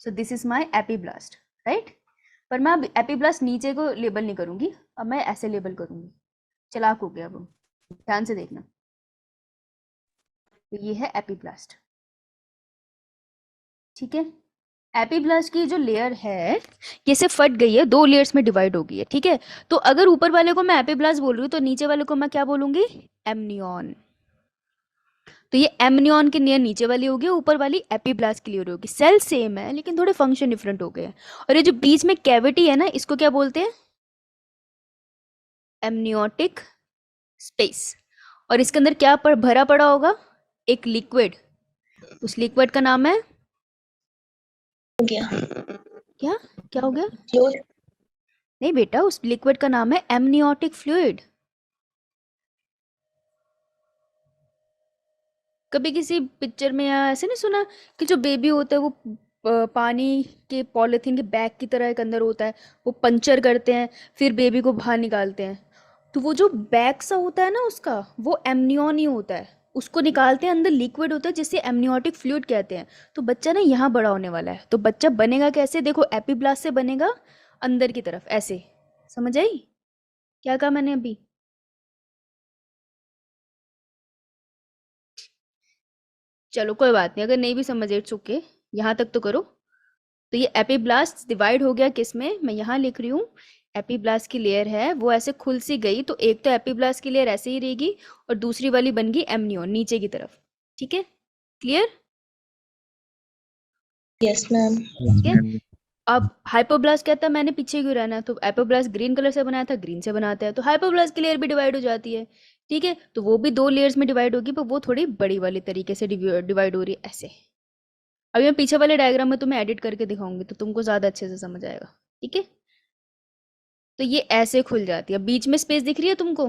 So this is my epiblast, right. पर मैं अब एपीब्लास्ट नीचे को लेबल नहीं करूंगी, अब मैं ऐसे लेबल करूंगी। चालाक हो गया अब हम, ध्यान से देखना। तो ये है एपीब्लास्ट, ठीक है। एपीब्लास्ट की जो लेयर है ये से फट गई है, 2 लेयर्स में डिवाइड हो गई है, ठीक है। तो अगर ऊपर वाले को मैं एपीब्लास्ट बोल रही हूँ तो नीचे वाले को मैं क्या बोलूंगी, एमनियन। तो ये एमनियन की लेयर नीचे वाली होगी, ऊपर वाली एपीब्लास्ट की लेयर होगी। सेल सेम है लेकिन थोड़े फंक्शन डिफरेंट हो गए हैं। और ये जो बीच में कैविटी है ना, इसको क्या बोलते हैं, एमनियोटिक स्पेस। और इसके अंदर क्या भरा पड़ा होगा, एक लिक्विड। उस लिक्विड का नाम है, हो गया क्या क्या हो गया, फ्लूइड। नहीं बेटा, उस लिक्विड का नाम है एमनियोटिक फ्लूइड। कभी किसी पिक्चर में या ऐसे नहीं सुना कि जो बेबी होता है वो पानी के पॉलिथीन के बैग की तरह एक अंदर होता है, वो पंचर करते हैं फिर बेबी को बाहर निकालते हैं। तो वो जो बैग सा होता है ना उसका, वो एमनियन ही होता है। उसको निकालते हैं, अंदर लिक्विड होता है जिसे एमनियोटिक फ्लूइड कहते हैं। तो बच्चा ना यहाँ बड़ा होने वाला है। तो बच्चा बनेगा कैसे, देखो एपीब्लास्ट से बनेगा अंदर की तरफ ऐसे, समझ आई क्या कहा मैंने अभी। चलो कोई बात नहीं, अगर नहीं भी समझे इट्स ओके, यहाँ तक तो करो। तो ये एपीब्लास्ट डिवाइड हो गया किस में, मैं यहाँ लिख रही हूँ। एपीब्लास्ट की लेयर है वो ऐसे खुल सी गई, तो एक तो एपीब्लास्ट की लेयर ऐसे ही रहेगी और दूसरी वाली बन गई एमनियन नीचे की तरफ, ठीक है। Clear, yes ma'am. ठीक है। अब हाइपोब्लास्ट कहता है मैंने पीछे क्यों रहना है, तो एपोब्लास्ट ग्रीन कलर से बनाया था, ग्रीन से बनाते हैं, तो हाइपोब्लास्ट की लेयर भी डिवाइड हो जाती है, ठीक है। तो वो भी 2 लेयर्स में डिवाइड होगी, पर वो थोड़ी बड़ी वाली तरीके से डिवाइड हो रही है ऐसे। अभी मैं पीछे वाले डायग्राम में तुम्हें एडिट करके दिखाऊंगी तो तुमको ज्यादा अच्छे से समझ आएगा, ठीक है। तो ये ऐसे खुल जाती है, बीच में स्पेस दिख रही है तुमको,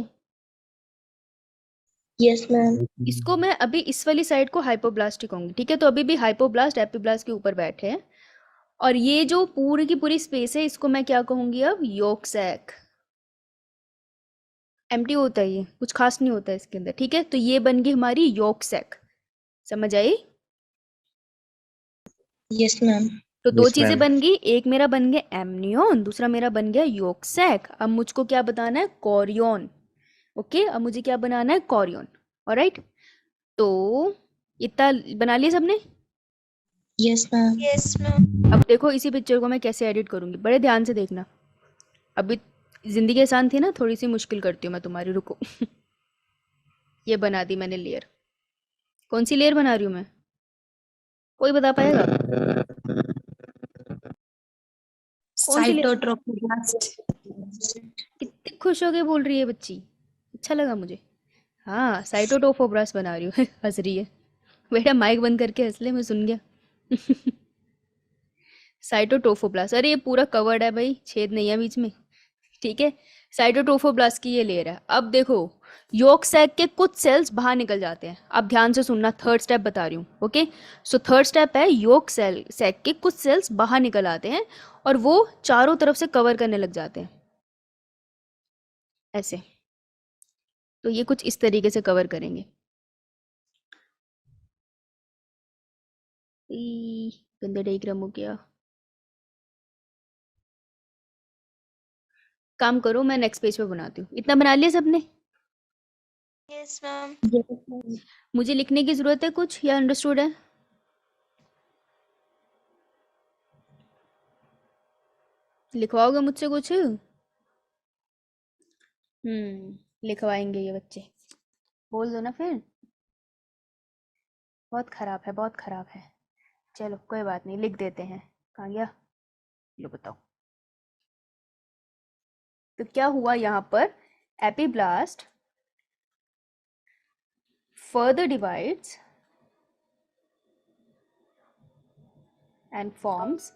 यस मैम। इसको मैं अभी इस वाली साइड को हाइपोब्लास्ट कहूंगी, ठीक है। तो अभी भी हाइपोब्लास्ट एपिब्लास्ट के ऊपर बैठे हैं, और ये जो पूरी की पूरी स्पेस है इसको मैं क्या कहूंगी अब, योक सैक। एम्प्टी होता है ये, कुछ खास नहीं होता है इसके अंदर, ठीक है। तो ये बन गई हमारी योक सैक, समझ आई। Yes ma'am. तो 2 Yes, चीजें ma'am. बन गई, एक मेरा बन गया एमनियन, दूसरा मेरा बन गया योक सैक। अब मुझको क्या बताना है, कोरियन, ओके। अब मुझे क्या बनाना है, कोरियन, ऑलराइट। तो इतना बना लिया सबने। Yes ma'am. Yes ma'am. अब देखो इसी पिक्चर को मैं कैसे एडिट करूंगी, बड़े ध्यान से देखना। अभी जिंदगी आसान थी ना, थोड़ी सी मुश्किल करती हूँ मैं तुम्हारी, रुको। ये बना दी मैंने लेयर। कौन सी लेयर बना रही हूँ मैं, कोई बता पाएगा, कौन सी लेयर। साइटोट्रोफोब्लास्ट। कितनी खुश होके बोल रही है बच्ची, अच्छा लगा मुझे। हाँ साइटोटोफोब्लास्ट बना रही हूँ। हंस रही है, बेटा माइक बंद करके हंस ले, मैं सुन गया। साइटोटोफोब्लास्ट, अरे ये पूरा कवर्ड है भाई, छेद नहीं है बीच में, ठीक है। साइटोट्रोफोब्लास्ट की ये लेयर है। अब देखो योक सैक के कुछ सेल्स बाहर निकल जाते हैं, अब ध्यान से सुनना, थर्ड स्टेप बता रही हूँ, ओके। सो थर्ड स्टेप है, योक सैक के कुछ सेल्स बाहर निकल आते हैं और वो चारों तरफ से कवर करने लग जाते हैं ऐसे। तो ये कुछ इस तरीके से कवर करेंगे। गंदा डायग्राम हो गया, काम करो मैं नेक्स्ट पेज पे बनाती हूँ। इतना बना लिया सबने, यस मैम। मुझे लिखने की जरूरत है कुछ या अंडरस्टूड है, लिखवाओगे मुझसे कुछ। लिखवाएंगे ये बच्चे, बोल दो ना फिर। बहुत खराब है, बहुत खराब है। चलो कोई बात नहीं, लिख देते हैं। कहाँ गया, लो बताओ। तो क्या हुआ यहाँ पर, epiblast further divides and forms,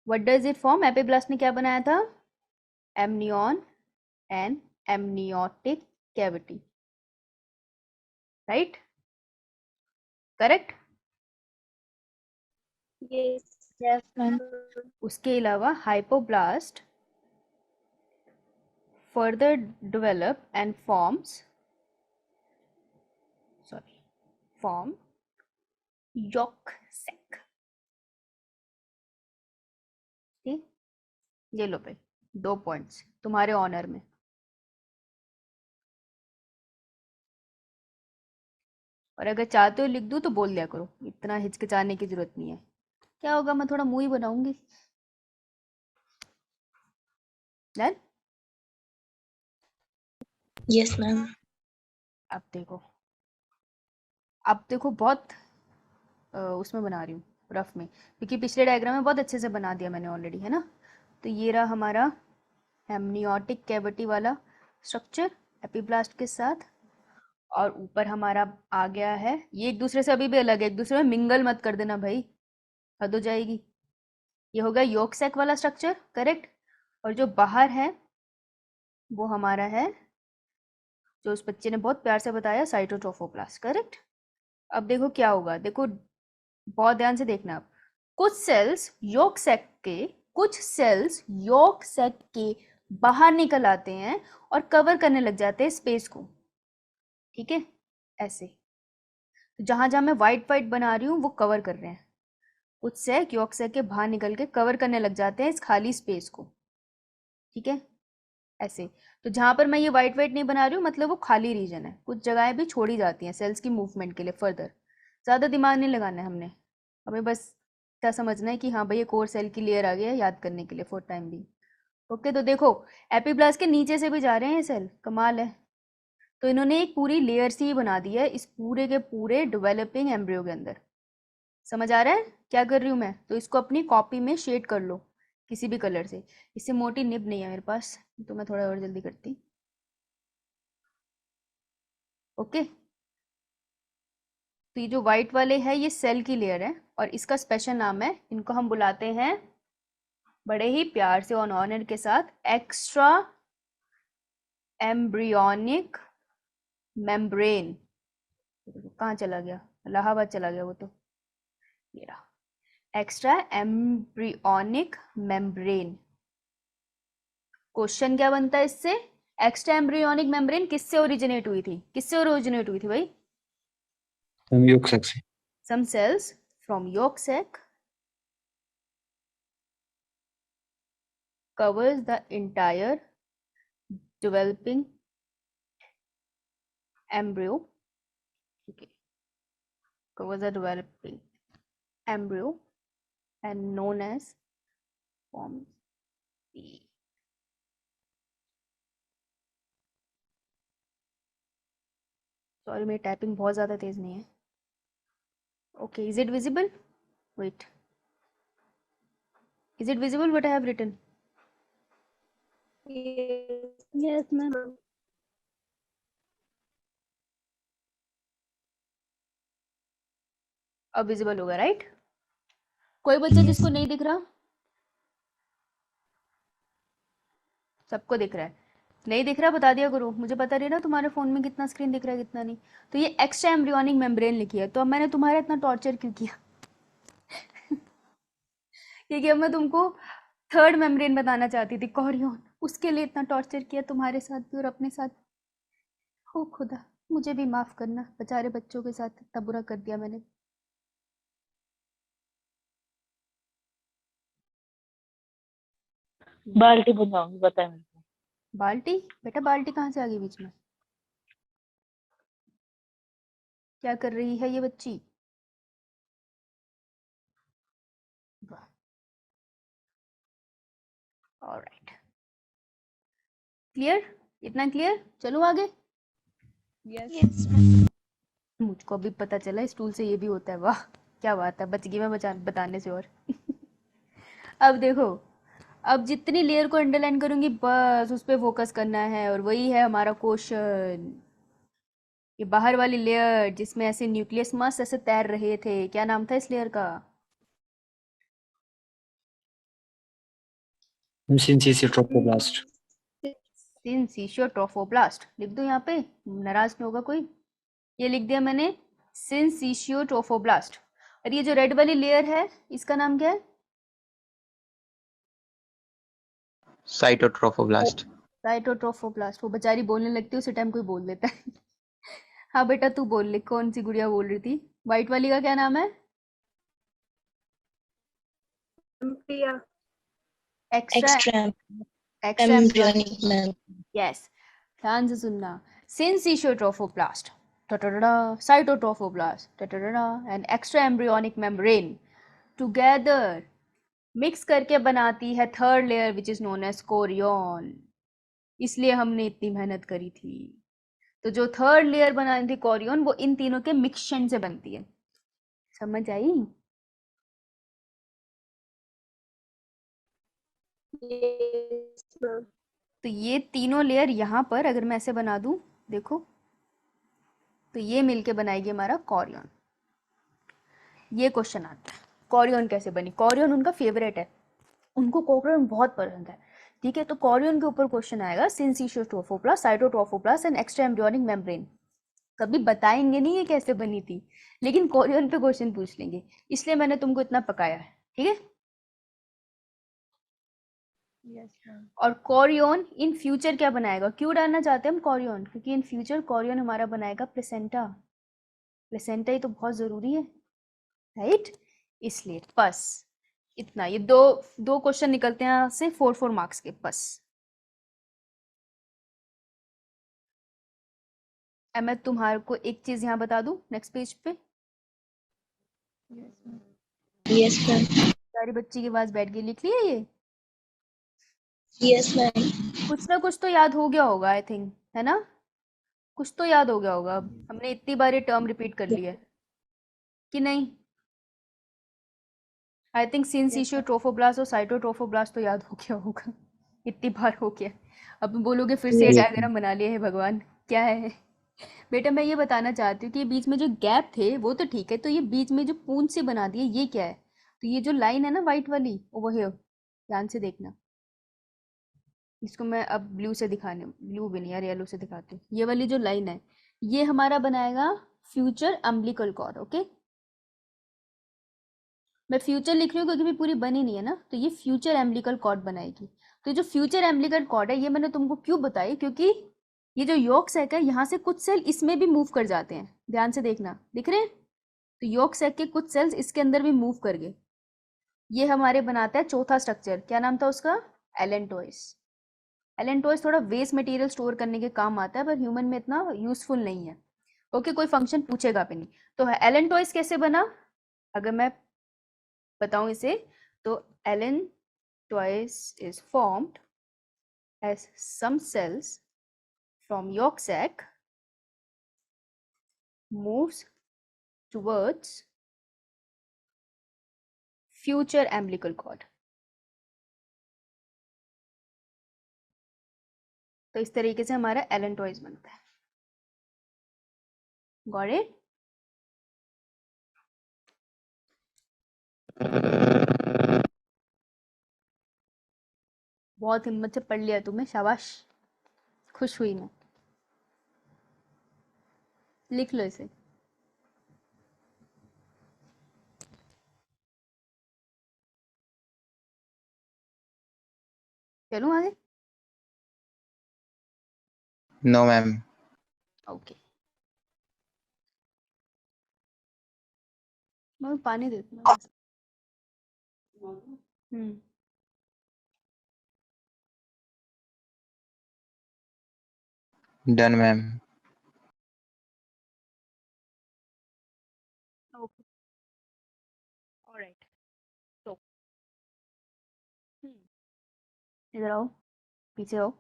what does it form? Epiblast ने क्या बनाया था, amnion and amniotic cavity, right? correct? Yes, ma'am. उसके अलावा hypoblast further develop and form yolk sac. ठीक, ये लो भाई 2 पॉइंट्स तुम्हारे ऑनर में। और अगर चाहते हो लिख दूँ तो बोल दिया करो, इतना हिचकिचाने की जरूरत नहीं है। क्या होगा, मैं थोड़ा मुंह ही बनाऊंगी। डन? Yes, ma'am. अब देखो बहुत उसमें बना रही हूँ रफ में, क्योंकि पिछले डायग्राम में बहुत अच्छे से बना दिया मैंने ऑलरेडी, है ना। तो ये रहा हमारा एमनियोटिक कैविटी वाला स्ट्रक्चर एपिब्लास्ट के साथ, और ऊपर हमारा आ गया है, ये एक दूसरे से अभी भी अलग है, एक दूसरे में मिंगल मत कर देना भाई, हद हो जाएगी। ये होगा योक सैक वाला स्ट्रक्चर, करेक्ट। और जो बाहर है वो हमारा है, जो उस बच्चे ने बहुत प्यार से बताया, साइटोट्रोफोप्लास्ट, करेक्ट। अब देखो क्या होगा, देखो बहुत ध्यान से देखना। आप कुछ सेल्स योक सैक के बाहर निकल आते हैं और कवर करने लग जाते हैं स्पेस को, ठीक है, ऐसे। तो जहां जहां मैं वाइट बना रही हूँ वो कवर कर रहे हैं, कुछ सैक योक सैक के बाहर निकल के कवर करने लग जाते हैं इस खाली स्पेस को, ठीक है, ऐसे। तो जहां पर मैं ये वाइट नहीं बना रही हूँ मतलब वो खाली रीजन है, कुछ जगहें भी छोड़ी जाती हैं सेल्स की मूवमेंट के लिए फर्दर। ज़्यादा दिमाग नहीं लगाना है हमने, हमें बस क्या समझना है कि हाँ भाई ये कोर सेल की लेयर आ गया है याद करने के लिए फॉर टाइम भी। ओके, तो देखो एपिब्लास्ट के नीचे से भी जा रहे हैं ये सेल, कमाल है। तो इन्होंने एक पूरी लेयर सी बना दी है इस पूरे के पूरे डेवलपिंग एम्ब्रियो के अंदर। समझ आ रहा है क्या कर रही हूँ मैं? तो इसको अपनी कॉपी में शेड कर लो किसी भी कलर से। इससे मोटी निब नहीं है मेरे पास, तो मैं थोड़ा और जल्दी करती। ओके, तो ये जो वाइट वाले है ये सेल की लेयर है, और इसका स्पेशल नाम है, इनको हम बुलाते हैं बड़े ही प्यार से और ऑनर के साथ एक्स्ट्रा एम्ब्रियोनिक मेम्ब्रेन। कहाँ चला गया, इलाहाबाद चला गया वो तो, ये रहा एक्स्ट्रा एम्ब्रियोनिक मेम्ब्रेन। क्वेश्चन क्या बनता है इससे, एक्स्ट्रा एम्ब्रियोनिक मेम्ब्रेन किससे ओरिजिनेट हुई थी, भाई? From yolk sac से। Some cells from yolk sac covers the entire developing embryo. Okay, covers the developing embryo and known as forms the. Sorry, मेरी टाइपिंग बहुत ज़्यादा तेज नहीं है। Okay, is it visible? Wait, is it visible what I have written? Yes, ma'am. अब visible होगा, right? कोई बच्चा जिसको नहीं दिख रहा? सबको दिख रहा है? नहीं दिख रहा बता दिया करो, मुझे पता नहीं ना तुम्हारे फोन में कितना स्क्रीन दिख रहा है कितना नहीं। तो ये एक्स्ट्रा एम्ब्रियोनिक मेम्ब्रेन लिखी है, तो अब मैंने तुम्हारा इतना टॉर्चर क्यों किया? क्योंकि अब मैं तुमको थर्ड मेम्ब्रेन बताना चाहती थी, कॉरियन, उसके लिए इतना टॉर्चर किया तुम्हारे साथ भी और अपने साथ। हो खुदा, मुझे भी माफ करना, बेचारे बच्चों के साथ इतना बुरा कर दिया मैंने। बाल्टी बुझाऊंगी, बता मेरे को। बाल्टी? बेटा बाल्टी कहाँ से आ गई बीच में? क्या कर रही है ये बच्ची? Alright, clear? इतना क्लियर? चलो आगे। Yes. मुझको अभी पता चला इस टूल से ये भी होता है, वाह क्या बात है, बच गई मैं बताने से। और अब देखो, अब जितनी लेयर को अंडरलाइन करूंगी बस उस पे फोकस करना है, और वही है हमारा क्वेश्चन। ये बाहर वाली लेयर जिसमें ऐसे न्यूक्लियस मस्त ऐसे तैर रहे थे, क्या नाम था इस लेयर का? Syncytial trophoblast. सिंसिशियो ट्रोफोब्लास्ट लिख दो यहाँ पे, नाराज नहीं होगा कोई। ये लिख दिया मैंने, सिंसिशियो ट्रोफोब्लास्ट। और ये जो रेड वाली लेयर है इसका नाम क्या है? साइटोट्रोफोब्लास्ट। साइटोट्रोफोब्लास्ट। वो बेचारी बोलने लगती है उसी टाइम कोई बोल देता है। हाँ बेटा तू बोल ले, कौन सी गुड़िया बोल रही थी? व्हाइट वाली का क्या नाम है? Priya. Extra Extra extra embryonic membrane. Yes, ध्यान से सुनना। Syncytiotrophoblast cytotrophoblast and extra embryonic membrane together mix करके बनाती है third layer which is known as chorion. इसलिए हमने इतनी मेहनत करी थी। तो जो थर्ड लेयर बनाई थी कोरियन, वो इन तीनों के मिक्सचर से बनती है। समझ आई? Yes, ma'am. तो ये तीनों लेयर यहाँ पर अगर मैं ऐसे बना दूं, देखो, तो ये मिलके बनाएगी हमारा कोरियन। ये क्वेश्चन आता है कोरियन कैसे बनी। कोरियन उनका फेवरेट है, उनको कोरियन बहुत पसंद है। ठीक है, तो कोरियन के ऊपर क्वेश्चन आएगा, syncytio trophoblast cytotrophoblast and extra embryonic membrane. कभी बताएंगे नहीं ये कैसे बनी थी, लेकिन कोरियन पे क्वेश्चन पूछ लेंगे, इसलिए मैंने तुमको इतना पकाया है। ठीक है, Yes, ma'am. और कोरियन इन फ्यूचर क्या बनाएगा? क्यों डालना चाहते हैं हम कोरियन? क्योंकि इन फ्यूचर कोरियन हमारा बनाएगा प्लेसेंटा। प्लेसेंटा ही तो बहुत जरूरी है, राइट? इसलिए बस इतना, ये दो दो क्वेश्चन निकलते हैं यहाँ से 4 मार्क्स के बस। अब मैं तुम्हारे को एक चीज यहाँ बता दूं नेक्स्ट पेज पे। Yes, ma'am. Yes, ma'am. सारी बच्ची की आवाज बैठ गई, लिख लिया ये? Yes, ma'am. कुछ ना कुछ तो याद हो गया होगा आई थिंक, है ना? कुछ तो याद हो गया होगा। अब हमने इतनी बार ये टर्म रिपीट कर लिया है कि नहीं? आई थिंक सिंसिशियो ट्रोफोब्लास्ट और साइटोट्रोफोब्लास्ट तो याद हो गया होगा, इतनी बार हो गया। अब तुम बोलोगे फिर से Yes, डायग्राम बना लिया है भगवान, क्या है? बेटा मैं ये बताना चाहती हूँ कि ये बीच में जो गैप थे वो तो ठीक है, तो ये बीच में जो पूंछ से बना दिए ये क्या है? तो ये जो लाइन है ना वाइट वाली, वो है, ध्यान से देखना। इसको मैं अब ब्लू से दिखाने, ब्लू भी नहीं यार, येलो से दिखाती हूँ। ये वाली जो लाइन है ये हमारा बनाएगा फ्यूचर अम्बिलिकल कॉर्ड। ओके, मैं फ्यूचर लिख रही हूँ क्योंकि भी पूरी बनी नहीं है ना, तो ये फ्यूचर एम्बिलिकल कॉर्ड बनाएगी। तो जो फ्यूचर एम्बिलिकल कॉर्ड है ये मैंने तुमको क्यों बताई, क्योंकि ये जो यॉर्क सैक है यहाँ से कुछ सेल इसमें भी मूव कर जाते हैं, ध्यान से देखना, दिख रहे हैं? तो यॉर्क सैक के कुछ सेल्स इसके अंदर भी मूव कर गए। ये हमारे बनाता है चौथा स्ट्रक्चर, क्या नाम था उसका? एलेंटोइस। एलेंटोइस थोड़ा वेस्ट मटेरियल स्टोर करने के काम आता है, पर ह्यूमन में इतना यूजफुल नहीं है। ओके, कोई फंक्शन पूछेगा भी नहीं। तो एलेंटोइस कैसे बना अगर मैं बताऊं इसे, तो allantois is formed as some cells from yolk sac moves towards future umbilical cord। तो इस तरीके से हमारा एलेंटोइस बनता है। Got it? बहुत हिम्मत से पढ़ लिया तुमने, शाबाश, खुश हुई मैं। लिख लो इसे। चलूं आगे? No ma'am. ओके, मैं पानी देती हूँ बस। Done ma'am. Okay, alright. तो इधर आओ, पीछे आओ।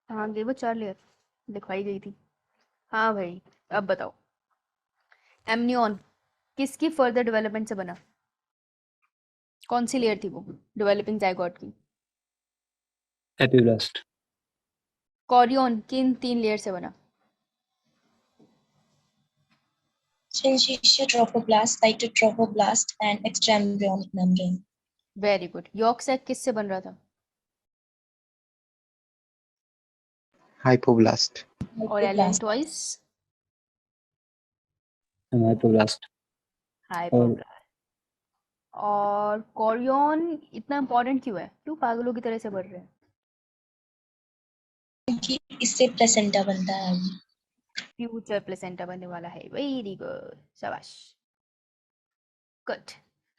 हाँ गई वो 4 लेयर दिखाई गई थी। हाँ भाई, अब बताओ एमनियन किसकी फर्दर डेवलपमेंट से बना? कौन सी लेयर थी वो डेवलपिंग जाइगोट की? एपिब्लास्ट। कॉरियन किन 3 लेयर से बना? Syncytial trophoblast, cytotrophoblast, and extraembryonic membrane. Very good. Yolk sac किससे बन रहा था? Hypoblast. और Hypoblast. एलेंटॉइस? एपिब्लास्ट। हाइपोब्लास्ट। और कॉरियन इतना इंपॉर्टेंट क्यों है? क्यों पागलों की तरह से बढ़ रहे हैं? क्योंकि इससे प्लेसेंटा बनता है आगे। फ्यूचर प्लेसेंटा बनने वाला है। वेरी गुड, शाबाश, गुड।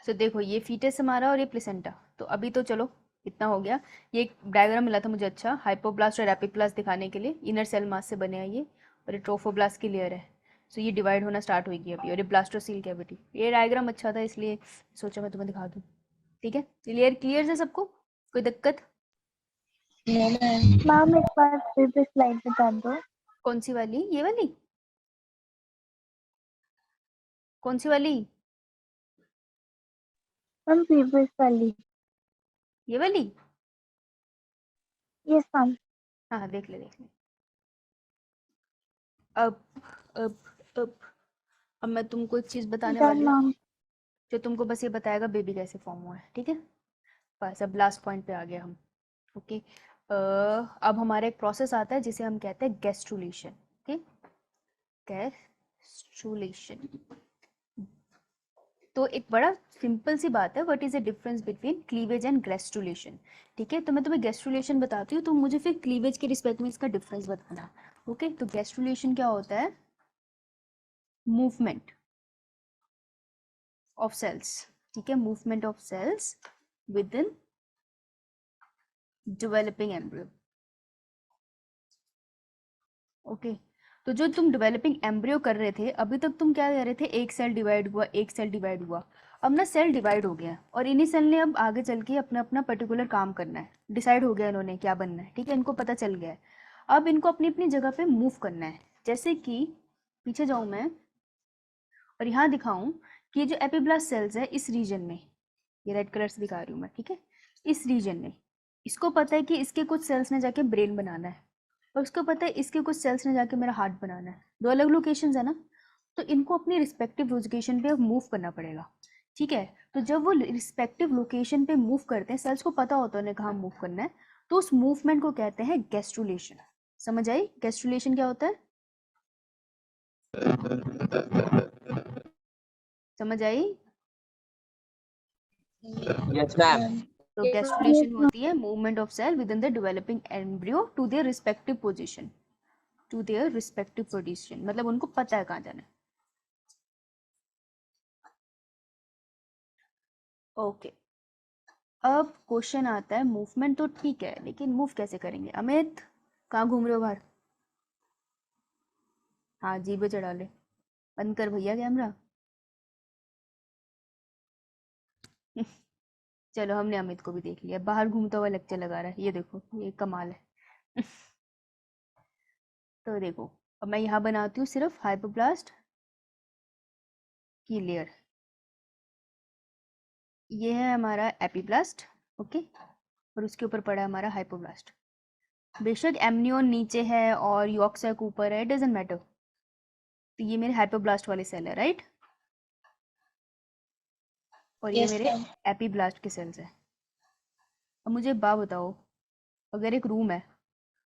सो देखो ये फीटस हमारा और ये प्लेसेंटा। तो अभी तो चलो इतना हो गया। ये एक डायग्राम मिला था मुझे अच्छा, हाइपोब्लास्ट और एपिब्लास्ट दिखाने के लिए। इनर सेल मास से बने हैं ये, और ये ट्रोफोब्लास्ट की लेयर है। सो ये डिवाइड होना स्टार्ट होगी अभी, और ये ब्लास्टोसील कैविटी। ये डायग्राम अच्छा था इसलिए सोचा मैं तुम्हें दिखा दूँ। ठीक है, लेयर क्लियर है सबको? कोई दिक्कत? No ma'am. मैम एक बार फिर से स्लाइड बता दो। कौन सी वाली? ये वाली? कौन सी वाली? मैम प्रीवियस वाली। ये वाली? Yes ma'am. हाँ हाँ, देख ले देख ले। अब अब अब मैं तुमको एक चीज बताने डन वाली हूँ मैम। जो तुमको बस ये बताएगा बेबी कैसे फॉर्म हुआ है। ठीक है, बस अब लास्ट पॉइंट पे आ गए हम। ओके, अब हमारा एक प्रोसेस आता है जिसे हम कहते हैं गैस्ट्रुलेशन। Okay, gastrulation. तो एक बड़ा सिंपल सी बात है, what is the difference between cleavage and gastrulation. ठीक है, तो मैं तुम्हें गैस्ट्रुलेशन बताती हूँ, तुम मुझे फिर क्लीवेज के रिस्पेक्ट में इसका डिफरेंस बताना। ओके, तो गैस्ट्रुलेशन क्या होता है? Movement of cells. ठीक है, movement of cells within developing embryo. Okay, तो जो तुम डेवलपिंग एम्ब्रियो कर रहे थे अभी तक, तुम क्या कर रहे थे? एक सेल डिवाइड हुआ, एक सेल डिवाइड हुआ। अब ना सेल डिवाइड हो गया, और इन्हीं सेल ने अब आगे चल के अपना अपना पर्टिकुलर काम करना है। डिसाइड हो गया इन्होंने क्या बनना है। ठीक है, इनको पता चल गया है। अब इनको अपनी अपनी जगह पे मूव करना है। जैसे कि पीछे जाऊं मैं और यहाँ दिखाऊं कि ये जो एपिब्लास्ट सेल्स है इस रीजन में, ये रेड कलर से दिखा रही हूँ मैं। ठीक है, इस रीजन में इसको पता है कि इसके कुछ सेल्स ने जाके ब्रेन बनाना है, और उसको पता है इसके कुछ सेल्स ने जाके मेरा हार्ट बनाना है। दो अलग लोकेशंस है ना, तो इनको अपनी रिस्पेक्टिव लोकेशन पे मूव करना पड़ेगा। ठीक है, तो जब वो रिस्पेक्टिव लोकेशन पे मूव करते हैं, सेल्स को पता होता है उन्हें कहाँ मूव करना है, तो उस मूवमेंट को कहते हैं गैस्ट्रुलेशन। समझ आई गैस्ट्रुलेशन क्या होता है? समझ आई? Yes, ma'am. तो गैस्ट्रुलेशन होती है movement of cell within the developing embryo to their respective position, to their respective position, मतलब उनको पता है कहाँ जाना है। ओके, अब क्वेश्चन आता है, मूवमेंट तो ठीक है लेकिन मूव कैसे करेंगे? अमित कहाँ घूम रहे हो बाहर? हाँ जी पे चढ़ा ले, बंद कर भैया कैमरा। चलो हमने अमित को भी देख लिया, बाहर घूमता हुआ लेक्चर लगा रहा है। ये देखो, ये कमाल है। तो देखो, अब मैं यहाँ बनाती हूँ सिर्फ हाइपोब्लास्ट की लेयर। ये है हमारा एपिब्लास्ट। ओके, और उसके ऊपर पड़ा है हमारा हाइपोब्लास्ट। बेशक एमनियोन नीचे है और यॉर्क सैक ऊपर है, डजंट मैटर। तो ये मेरे हाइपोब्लास्ट वाले सेल है, राइट? और ये Yes, मेरे ma'am. एपिब्लास्ट के सेल्स है। अब मुझे एक बात बताओ, अगर एक रूम है,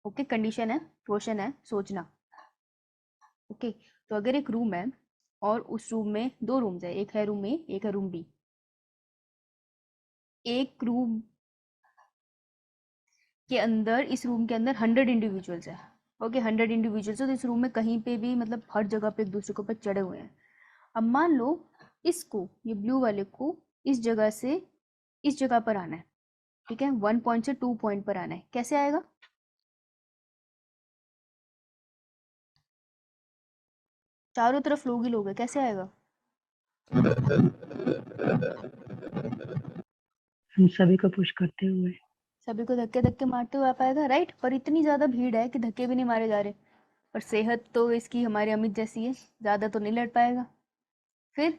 ओके, कंडीशन है, क्वेश्चन है, सोचना। ओके, तो अगर एक रूम है और उस रूम में दो रूम्स है, एक है रूम ए, एक है रूम बी। एक रूम के अंदर, इस रूम के अंदर 100 इंडिविजुअल्स है। ओके, 100 इंडिविजुअल्स है, तो इस रूम में कहीं पे भी, मतलब हर जगह पे एक दूसरे के ऊपर चढ़े हुए हैं। अब मान लो इसको, ये ब्लू वाले को इस जगह से इस जगह पर आना है। ठीक है, 1 पॉइंट से 2 पॉइंट पर आना है। कैसे आएगा? चारों तरफ लोग ही लोग है, कैसे आएगा? हम सभी को पुश करते हुए। सभी को धक्के धक्के मारते हुए आ पाएगा, राइट? पर इतनी ज्यादा भीड़ है कि धक्के भी नहीं मारे जा रहे। पर सेहत तो इसकी हमारे अमित जैसी है, ज्यादा तो नहीं लड़ पाएगा। फिर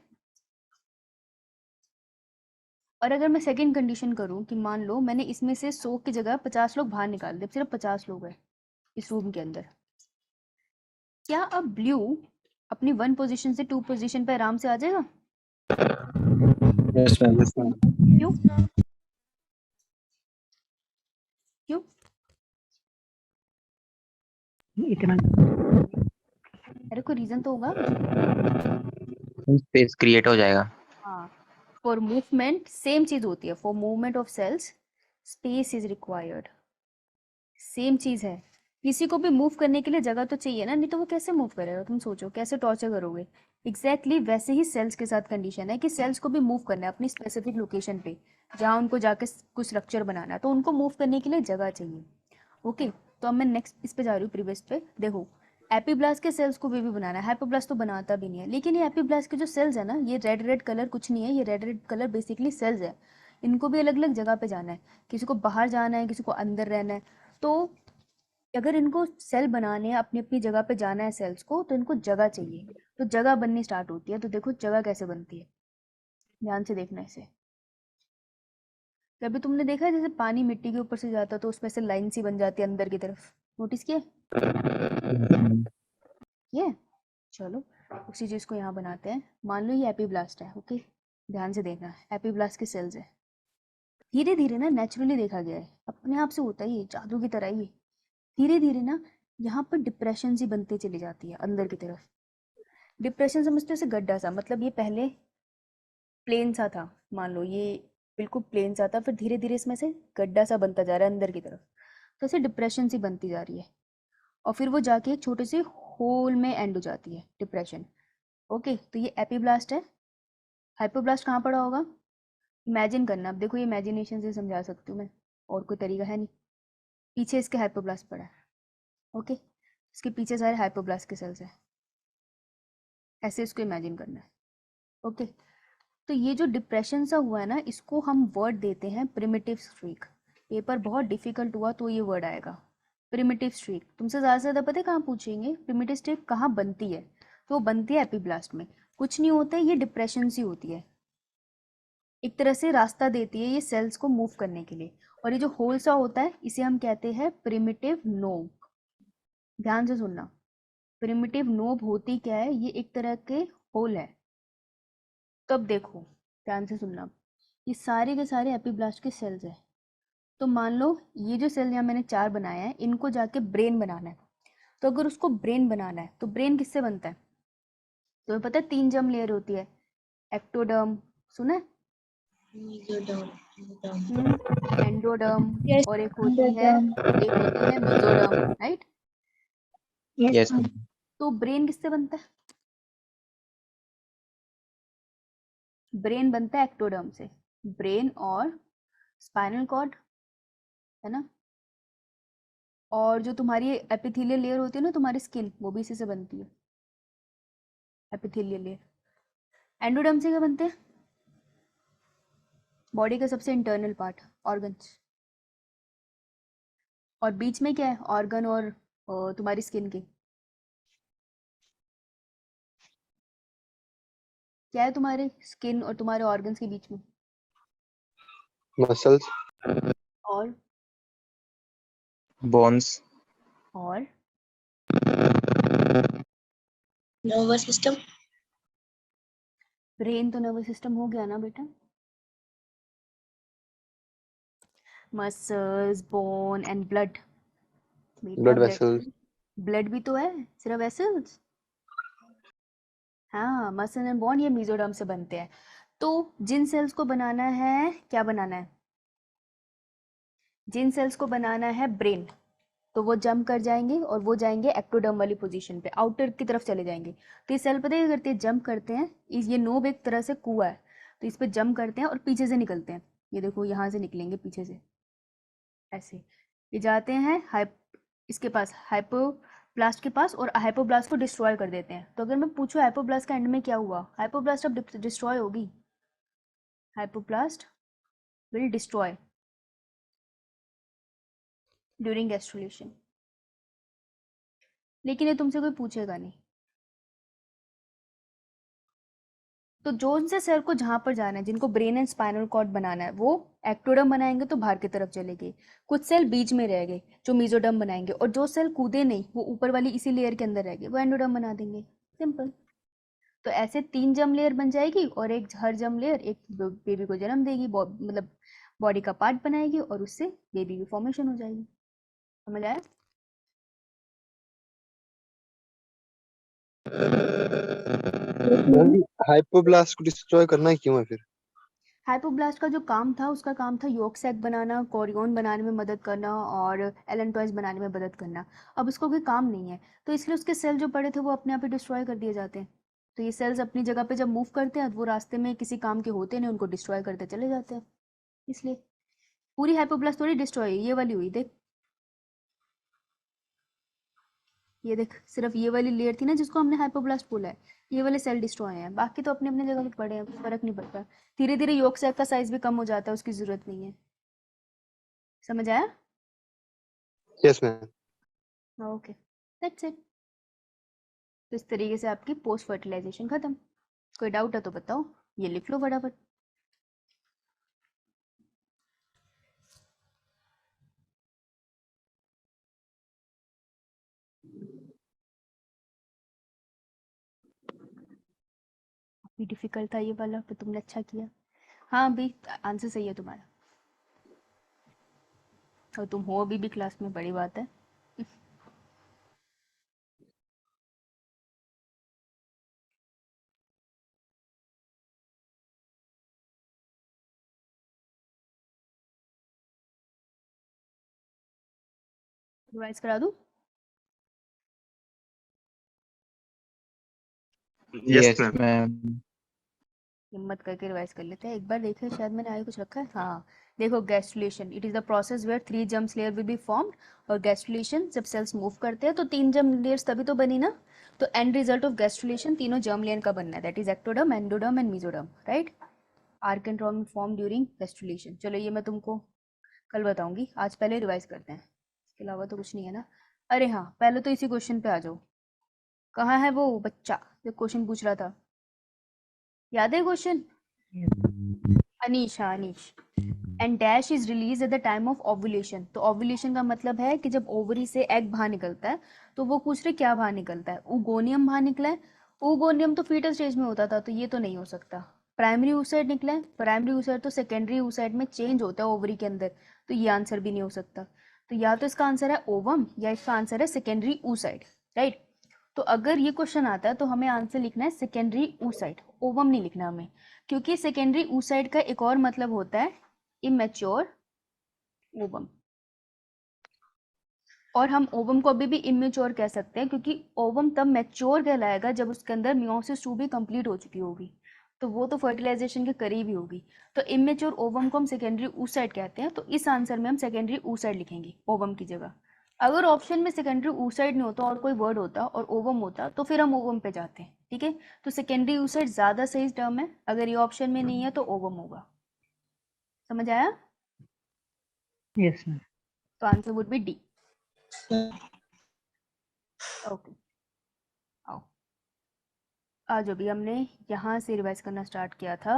और अगर मैं सेकंड कंडीशन करूं कि मान लो मैंने इसमें से 100 की जगह 50 लोग बाहर निकाल दिए, सिर्फ 50 लोग हैं इस रूम के अंदर, क्या अब ब्लू अपनी 1 पोजीशन से 2 पोजीशन पे आराम से आ जाएगा? Yes, ma'am. क्यों? क्यों? इतना अरे कोई रीजन तो होगा। स्पेस क्रिएट हो जाएगा। हाँ, फॉर मूवमेंट सेम चीज होती है, for movement of cells space is required, same चीज है। किसी को भी मूव करने के लिए जगह तो चाहिए ना, नहीं तो वो कैसे मूव करेगा? तुम सोचो कैसे टॉर्चर करोगे। एग्जैक्टली वैसे ही सेल्स के साथ कंडीशन है कि सेल्स को भी मूव करना है अपनी स्पेसिफिक लोकेशन पे, जहाँ उनको जाके कुछ स्ट्रक्चर बनाना है, तो उनको मूव करने के लिए जगह चाहिए। ओके, तो अब मैं नेक्स्ट इस पे जा रही हूँ, प्रीवियस पे। देखो, एपीब्लास्ट के सेल्स को भी बनाना है, हाइपोब्लास्ट तो बनाता भी नहीं है, लेकिन ये एपीब्लास्ट के जो सेल्स है ना, ये रेड रेड कलर कुछ नहीं है, ये red red colour basically cells है। इनको भी अलग अलग जगह पे जाना है, किसी को बाहर जाना है, किसी को अंदर रहना है। तो अगर इनको सेल बनाने हैं, अपनी अपनी जगह पे जाना है सेल्स को, तो इनको जगह चाहिए, तो जगह बननी स्टार्ट होती है। तो देखो जगह कैसे बनती है, ध्यान से देखना इसे। कभी तुमने देखा है जैसे पानी मिट्टी के ऊपर से जाता है तो उसमें से लाइन सी बन जाती है अंदर की तरफ, नोटिस किया? ये चलो उसी चीज को यहाँ बनाते हैं। मान लो ये एपीब्लास्ट है, ओके, ध्यान से देखना, एपीब्लास्ट के सेल्स है। धीरे धीरे ना, नेचुरली देखा गया है, अपने आप से होता ही है, जादू की तरह ही धीरे धीरे ना यहाँ पर डिप्रेशन सी बनती चली जाती है अंदर की तरफ। डिप्रेशन समझते हो, ऐसे गड्ढा सा, मतलब ये पहले प्लेन सा था, मान लो ये बिल्कुल प्लेन सा था, फिर धीरे धीरे इसमें से गड्ढा सा बनता जा रहा है अंदर की तरफ, तो ऐसे डिप्रेशन सी बनती जा रही है, और फिर वो जाके एक छोटे से होल में एंड हो जाती है डिप्रेशन। ओके, तो ये एपीब्लास्ट है। हाइपोब्लास्ट कहाँ पड़ा होगा? इमेजिन करना, अब देखो ये इमेजिनेशन से समझा सकती हूँ मैं, और कोई तरीका है नहीं। पीछे इसके हाइपोब्लास्ट पड़ा है, ओके, इसके पीछे सारे हाइपोब्लास्ट के सेल्स हैं, ऐसे इसको इमेजिन करना है। ओके, तो ये जो डिप्रेशन सा हुआ है ना, इसको हम वर्ड देते हैं प्रिमिटिव स्ट्रीक। पेपर बहुत डिफिकल्ट हुआ तो ये वर्ड आएगा, प्रिमिटिव स्ट्रीक। तुमसे ज़्यादा से ज़्यादा पता है कहाँ पूछेंगे प्रिमिटिव स्ट्रीक कहाँ बनती है? तो वो बनती है एपीब्लास्ट में। कुछ नहीं होता है, ये डिप्रेशन सी होती है, एक तरह से रास्ता देती है ये सेल्स को मूव करने के लिए। और ये जो होल सा होता है इसे हम कहते हैं प्रिमिटिव नोब। ध्यान से सुनना, प्रिमिटिव नोब होती क्या है? ये एक तरह के होल है। तब देखो, ध्यान से सुनना, ये सारे के सारे एपीब्लास्ट के सेल्स है। तो मान लो ये जो सेल यहाँ मैंने 4 बनाया है, इनको जाके ब्रेन बनाना है। तो अगर उसको ब्रेन बनाना है तो ब्रेन किससे बनता है? तुम्हें पता है 3 जर्म लेयर होती है, एक्टोडर्म, सुना है? एंडोडर्म, Yes, और एक होती है mesoderm, right? yes, yes ma'am. तो ब्रेन किससे बनता है? ब्रेन बनता है एक्टोडर्म से, ब्रेन और स्पाइनल कॉर्ड, है ना? और जो तुम्हारी एपिथेलियल लेयर होती है ना, तुम्हारी स्किन, वो भी इसी से बनती है, एपिथेलियल लेयर। एंडोडर्म से क्या बनते हैं? बॉडी का सबसे इंटरनल पार्ट, ऑर्गन्स। और बीच में क्या है? ऑर्गन और तुम्हारी स्किन के क्या है? तुम्हारे स्किन और तुम्हारे ऑर्गन्स के बीच में? मसल्स, और बोन्स, और नर्वस सिस्टम। ब्रेन तो नर्वस सिस्टम हो गया ना बेटा? Muscles, bone and blood. बेटा ब्लड ब्लड, वेसल्स, ब्लड भी तो है, सिर्फ वेसल्स। हाँ, मसल एंड बोन ये मेसोडर्म से बनते हैं। तो जिन सेल्स को बनाना है, क्या बनाना है? जिन सेल्स को बनाना है ब्रेन, तो वो जंप कर जाएंगे और वो जाएंगे एक्टोडर्म वाली पोजीशन पे, आउटर की तरफ चले जाएंगे। तो ये सेल पता है क्या करते हैं? जंप करते हैं, ये नोब एक तरह से कुआ है, तो इस पे जंप करते हैं और पीछे से निकलते हैं। ये देखो यहाँ से निकलेंगे पीछे से, ऐसे ये जाते हैं इसके पास, हाइपोब्लास्ट के पास, और हाइपोब्लास्ट को डिस्ट्रॉय कर देते हैं। तो अगर मैं पूछूं हाइपोब्लास्ट का एंड में क्या हुआ? हाइपोब्लास्ट अब डिस्ट्रॉय होगी, hypoblast will destroy during gastrulation. लेकिन ये तुमसे कोई पूछेगा नहीं, तो जोन से सेल को जहाँ पर जाना है, जिनको ब्रेन एंड स्पाइनल कॉर्ड बनाना है, वो एक्टोडर्म बनाएंगे तो बाहर की तरफ चलेंगे। कुछ सेल बीच में रह गए जो मेसोडर्म बनाएंगे, और जो सेल कूदे नहीं वो ऊपर वाली इसी लेयर के अंदर रह गए, वो एंडोडर्म बना देंगे। सिंपल। तो ऐसे 3 जर्म लेयर बन जाएगी, और एक हर जर्म लेयर एक बेबी को जन्म देगी, मतलब बॉडी का पार्ट बनाएगी, और उससे बेबी की फॉर्मेशन हो जाएगी। समझ आया? मैम हाइपोब्लास्ट को डिस्ट्रॉय करना ही क्यों है फिर? हाइपोब्लास्ट का जो काम था, उसका काम था यॉर्क सैक बनाना, कोरियन बनाने में मदद करना, और एलेंटॉइस बनाने में मदद करना। अब उसको कोई काम नहीं है, तो इसलिए उसके सेल जो पड़े थे वो अपने आप ही डिस्ट्रॉय कर दिए जाते हैं। तो ये सेल्स अपनी जगह पे जब मूव करते हैं, वो रास्ते में किसी काम के होते नहीं, उनको डिस्ट्रॉय करते चले जाते हैं। इसलिए पूरी हाइपोब्लास्ट थोड़ी डिस्ट्रॉय हुई, ये वाली हुई। देख, ये देख, सिर्फ ये वाली लेयर थी ना जिसको हमने हाइपोब्लास्ट बोला है, ये वाले सेल डिस्ट्रॉय हैं, बाकी तो अपने अपने जगह पे पड़े हैं, फर्क नहीं पड़ता। धीरे धीरे यॉर्क सैक का साइज भी कम हो जाता है, उसकी जरूरत नहीं है। समझ आया? Yes ma'am. Okay, that's it. तो इस तरीके से आपकी पोस्ट फर्टिलाइजेशन खत्म। कोई डाउट है तो बताओ, ये लिख लो फटाफट। अभी डिफिकल्ट था ये वाला, पर तुमने अच्छा किया। हाँ, अभी आंसर सही है तुम्हारा, और तुम हो अभी भी क्लास में, बड़ी बात है। रिवाइज करा दूँ? Yes ma'am. हिम्मत करके रिवाइज कर लेते हैं एक बार, देखें शायद मैंने आगे कुछ रखा है। हाँ देखो, gastrulation, it is the process where 3 germs layer will be formed. और गैस्ट्रुलेशन जब सेल्स मूव करते हैं तो 3 जर्म लेयर्स तभी तो बनी ना। तो एंड रिजल्ट ऑफ गैस्ट्रुलेशन तीनों जर्म लेयर का बनना है, that is ectoderm, endoderm and mesoderm, right. Archenteron form during gastrulation. चलो ये मैं तुमको कल बताऊंगी, आज पहले रिवाइज करते हैं, इसके अलावा तो कुछ नहीं है ना। अरे हाँ, पहले तो इसी क्वेश्चन पे आ जाओ। कहाँ है वो बच्चा जो क्वेश्चन पूछ रहा था? याद है क्वेश्चन? अनीश, हाँ Anish. And dash is release at the time of ovulation. तो ओव्यूलेशन का मतलब है कि जब ओवरी से एग बाहर निकलता है, तो वो पूछ रहे क्या बाहर निकलता है, ओगोनियम बाहर निकला है। ओगोनियम तो फीटल स्टेज में होता था, तो ये तो नहीं हो सकता। प्राइमरी oocyte निकला है, प्राइमरी oocyte तो सेकेंडरी oocyte में चेंज होता है ओवरी के अंदर, तो ये आंसर भी नहीं हो सकता। तो या तो इसका आंसर है ओवम, या इसका आंसर है सेकेंडरी oocyte, राइट। तो अगर ये क्वेश्चन आता है तो हमें आंसर लिखना है सेकेंडरी oocyte, ओवम नहीं लिखना हमें, क्योंकि सेकेंडरी oocyte का एक और मतलब होता है इमेच्योर ओवम। और हम ओवम को अभी भी इमेच्योर कह सकते हैं, क्योंकि ओवम तब मैच्योर कहलाएगा जब उसके अंदर मियोसिस 2 भी कंप्लीट हो चुकी होगी, तो वो तो फर्टिलाइजेशन के करीब ही होगी। तो इमेच्योर ओवम को हम सेकेंडरी oocyte कहते हैं, तो इस आंसर में हम सेकेंडरी oocyte लिखेंगे ओवम की जगह। अगर ऑप्शन में सेकेंडरी oocyte नहीं होता और कोई वर्ड होता और ओवम होता, तो फिर हम ओवम पे जाते हैं, ठीक है। तो सेकेंडरी oocyte ज्यादा सही टर्म है, अगर ये ऑप्शन में नहीं है तो ओवम होगा। समझ आया? Yes ma'am. तो answer would be D. Okay, आओ आज अभी हमने यहाँ से रिवाइज करना स्टार्ट किया था,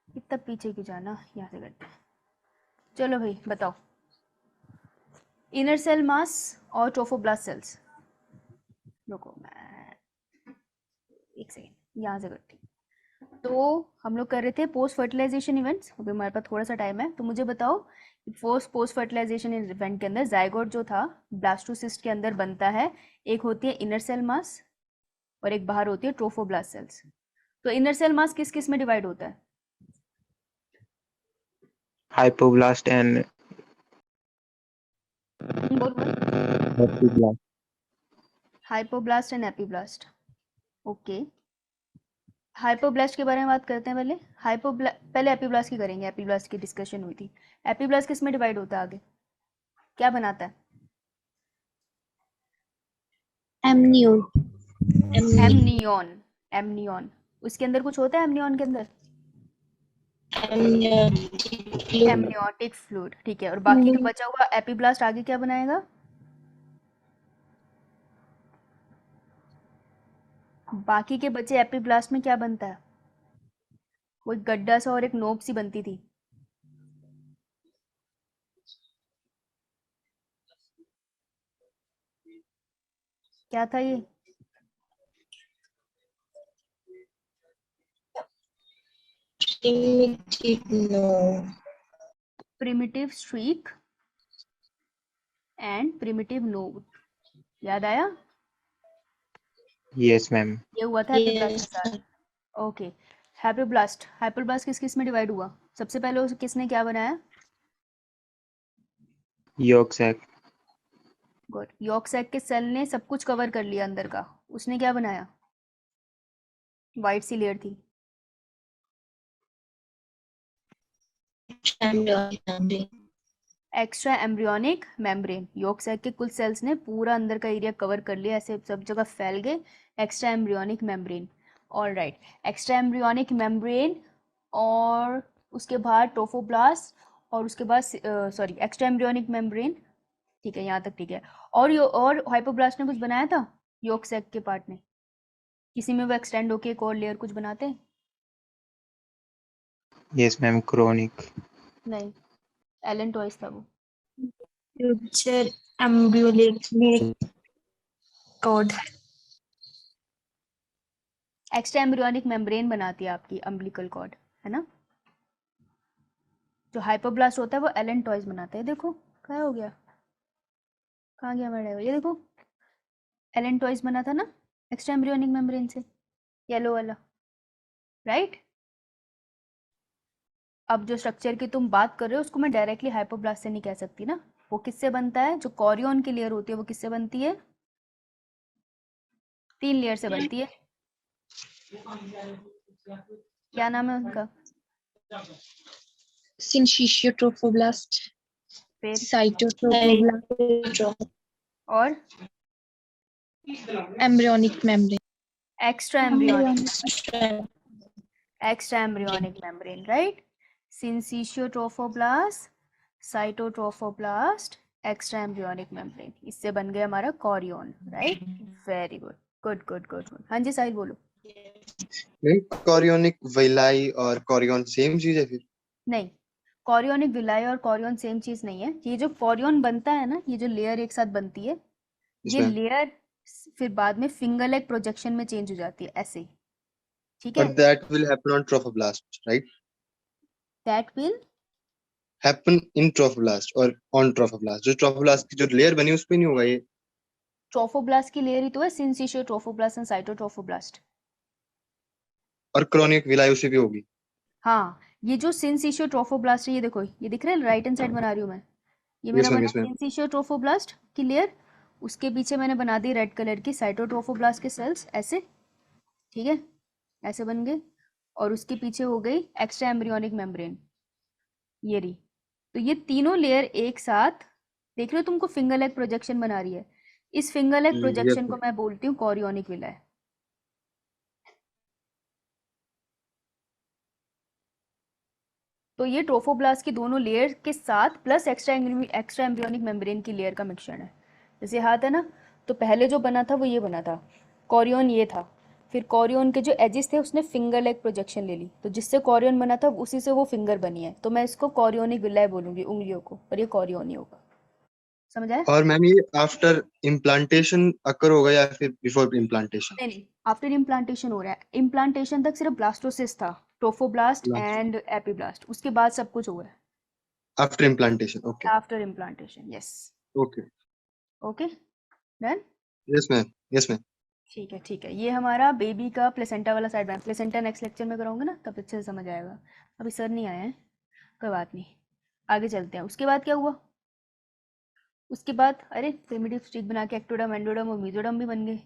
इतना पीछे क्यों जाना, यहाँ से करते हैं। चलो भाई बताओ, इनर सेल मास और ट्रोफोब्लास्ट सेल्स। रुको मैं एक सेकेंड यहाँ से करती हूँ। तो हम लोग कर रहे थे पोस्ट फर्टिलाइजेशन इवेंट्स, अभी हमारे पास थोड़ा सा टाइम है, तो मुझे बताओ पोस्ट फर्टिलाइजेशन इवेंट के अंदर जाइगोट जो था ब्लास्टोसिस्ट के अंदर बनता है, एक होती है इनर सेल मास और एक बाहर होती है ट्रोफोब्लास्ट सेल्स। तो इनर सेल मास किस किस में डिवाइड होता है? हाइपोब्लास्ट एंड बोल बोल। Epiblast. Hypoblast and epiblast, okay. Hypoblast के बारे में बात करते हैं पहले। पहले एपिब्लास्ट की करेंगे, एपिब्लास्ट की डिस्कशन हुई थी। एपिब्लास्ट किस में डिवाइड होता है आगे, क्या बनाता है? एमनियोन। Amnion, amnion. उसके अंदर कुछ होता है एमनियन के अंदर? एमनियोटिक फ्लूइड, ठीक है। और बाकी का बचा हुआ एपिब्लास्ट आगे क्या बनाएगा? बाकी के बचे एपिब्लास्ट में क्या बनता है? वो एक गड्ढा सा और एक नोक सी बनती थी। क्या था ये? No. Primitive streak and primitive node. याद आया? Yes, ma'am. ये हुआ था हैप्पीब्लास्ट Yes. के साथ। ओके, हैप्पीब्लास्ट किस किस में डिवाइड हुआ? सबसे पहले किसने क्या बनाया? Yolk sac. Good. Yolk sac के सेल ने सब कुछ कवर कर लिया अंदर का। उसने क्या बनाया? वाइट सी लेयर थी। Extra embryonic membrane. Yolk sac के कुल सेल्स ने पूरा अंदर का एरिया कवर कर लिया, ऐसे सब जगह फैल गए। Extra embryonic membrane. Alright, extra embryonic membrane और उसके बाद ट्रोफोब्लास्ट और उसके बाद सॉरी एक्स्ट्रा एम्ब्रियोनिक मेम्ब्रेन। ठीक है, यहाँ तक ठीक है। और हाइपोब्लास्ट ने कुछ बनाया था यॉर्क सैक के पार्ट में? किसी में वो एक्सटेंड होके एक और लेयर कुछ बनाते हैं? Yes, ma'am. Chronic. नहीं, एलन टॉयस था वो। Future embryonic code. Extra embryonic membrane बनाती है आपकी अम्बिलिकल कॉर्ड, है ना? जो हाइपोब्लास्ट होता है वो एलन टॉयस बनाता है। देखो क्या हो गया, कहाँ गया मेरा? ये देखो, एलन टॉयस बना था ना एक्स्ट्रा एम्ब्रियोनिक मेम्ब्रेन से, येलो वाला, राइट? अब जो स्ट्रक्चर की तुम बात कर रहे हो उसको मैं डायरेक्टली हाइपोब्लास्ट से नहीं कह सकती ना। वो किससे बनता है? जो कॉरियन की लेयर होती है वो किससे बनती है? 3 लेयर से बनती है। क्या नाम है उनका? Syncytial फिर cytotrophoblast, और embryonic membrane. Extra embryonic membrane, right? Syncytiotrophoblast, cytotrophoblast, extra embryonic membrane, इससे बन गया हमारा chorion, right? Very good, good good good good. हाँ जी साहिल बोलो। मैम कॉरियोनिक विलाई और कॉरियन सेम चीज है फिर? नहीं, कॉरियोनिक विलाई और कॉरियन सेम चीज नहीं है। ये जो कॉरियन बनता है ना, ये जो लेयर एक साथ बनती है, ये इसमें लेयर फिर बाद में फिंगर लेग प्रोजेक्शन में चेंज हो जाती है ऐसे ही, ठीक है? but that will happen on trophoblast, right? That will happen in trophoblast और on trophoblast. जो trophoblast की जो लेयर बनी उस पे नहीं होगा ये? ट्रोफोब्लास्ट की लेयर ही तो है सिंसिशियोट्रोफोब्लास्ट एंड साइटोट्रोफोब्लास्ट। और क्रॉनिक विलाई उसी पे होगी? हाँ, ये जो सिंसिशियोट्रोफोब्लास्ट है, ये देखो, ये दिख रहा है, राइट हैंड साइड बना रही हूँ मैं। ये मेरा यस मैम, बना यस मैम। सिंसिशियोट्रोफोब्लास्ट की लेयर, उसके पीछे मैंने बना दी रेड कलर की साइटोट्रोफोब्लास्ट के सेल्स, ऐसे, ठीक है? ऐसे बन गए। और उसके पीछे हो गई एक्स्ट्रा एम्ब्रियोनिक मेम्ब्रेन, ये रही। तो ये तीनों लेयर एक साथ, देख रहे हो, तुमको फिंगर लेग प्रोजेक्शन बना रही है। इस फिंगर लेग यस प्रोजेक्शन को मैम। मैं बोलती हूँ कॉरियोनिक विलाई। तो ये ट्रोफोब्लास्ट की दोनों लेयर के साथ प्लस एक्स्ट्रा एम्ब्रियोनिक मेम्ब्रेन की लेयर का मिक्सचर है। जैसे हाथ है ना, तो पहले जो बना था वो ये बना था, कॉरियन ये था। फिर कॉरियन के जो एजेस थे उसने फिंगर लेग प्रोजेक्शन ले ली, तो जिससे कॉरियन बना था उसी से वो फिंगर बनी है। तो मैं इसको कॉरियोनिक विलाई बोलूंगी, उंगलियों को, और ये कॉरियन ही होगा। समझ आया? और मैम ये आफ्टर इम्प्लांटेशन अकर होगा या फिर बिफोर इम्प्लांटेशन? नहीं नहीं, आफ्टर इम्प्लांटेशन हो रहा है। इम्प्लांटेशन तक सिर्फ ब्लास्टोसिस्ट था, ट्रोफोब्लास्ट एंड एपीब्लास्ट, उसके बाद सब कुछ हुआ है after implantation, okay after implantation. Yes, okay. Okay, done. Yes ma'am, yes ma'am. ठीक है ठीक है, ये हमारा बेबी का प्लेसेंटा वाला साइड में। प्लेसेंटा नेक्स्ट लेक्चर में कराऊंगा ना, तब अच्छे से समझ आएगा। अभी सर नहीं आए हैं, कोई बात नहीं, आगे चलते हैं। उसके बाद क्या हुआ? उसके बाद अरे प्रिमिटिव स्ट्रीक बना के एक्टोडर्म, एंडोडर्म और मीजोडर्म भी बन गए।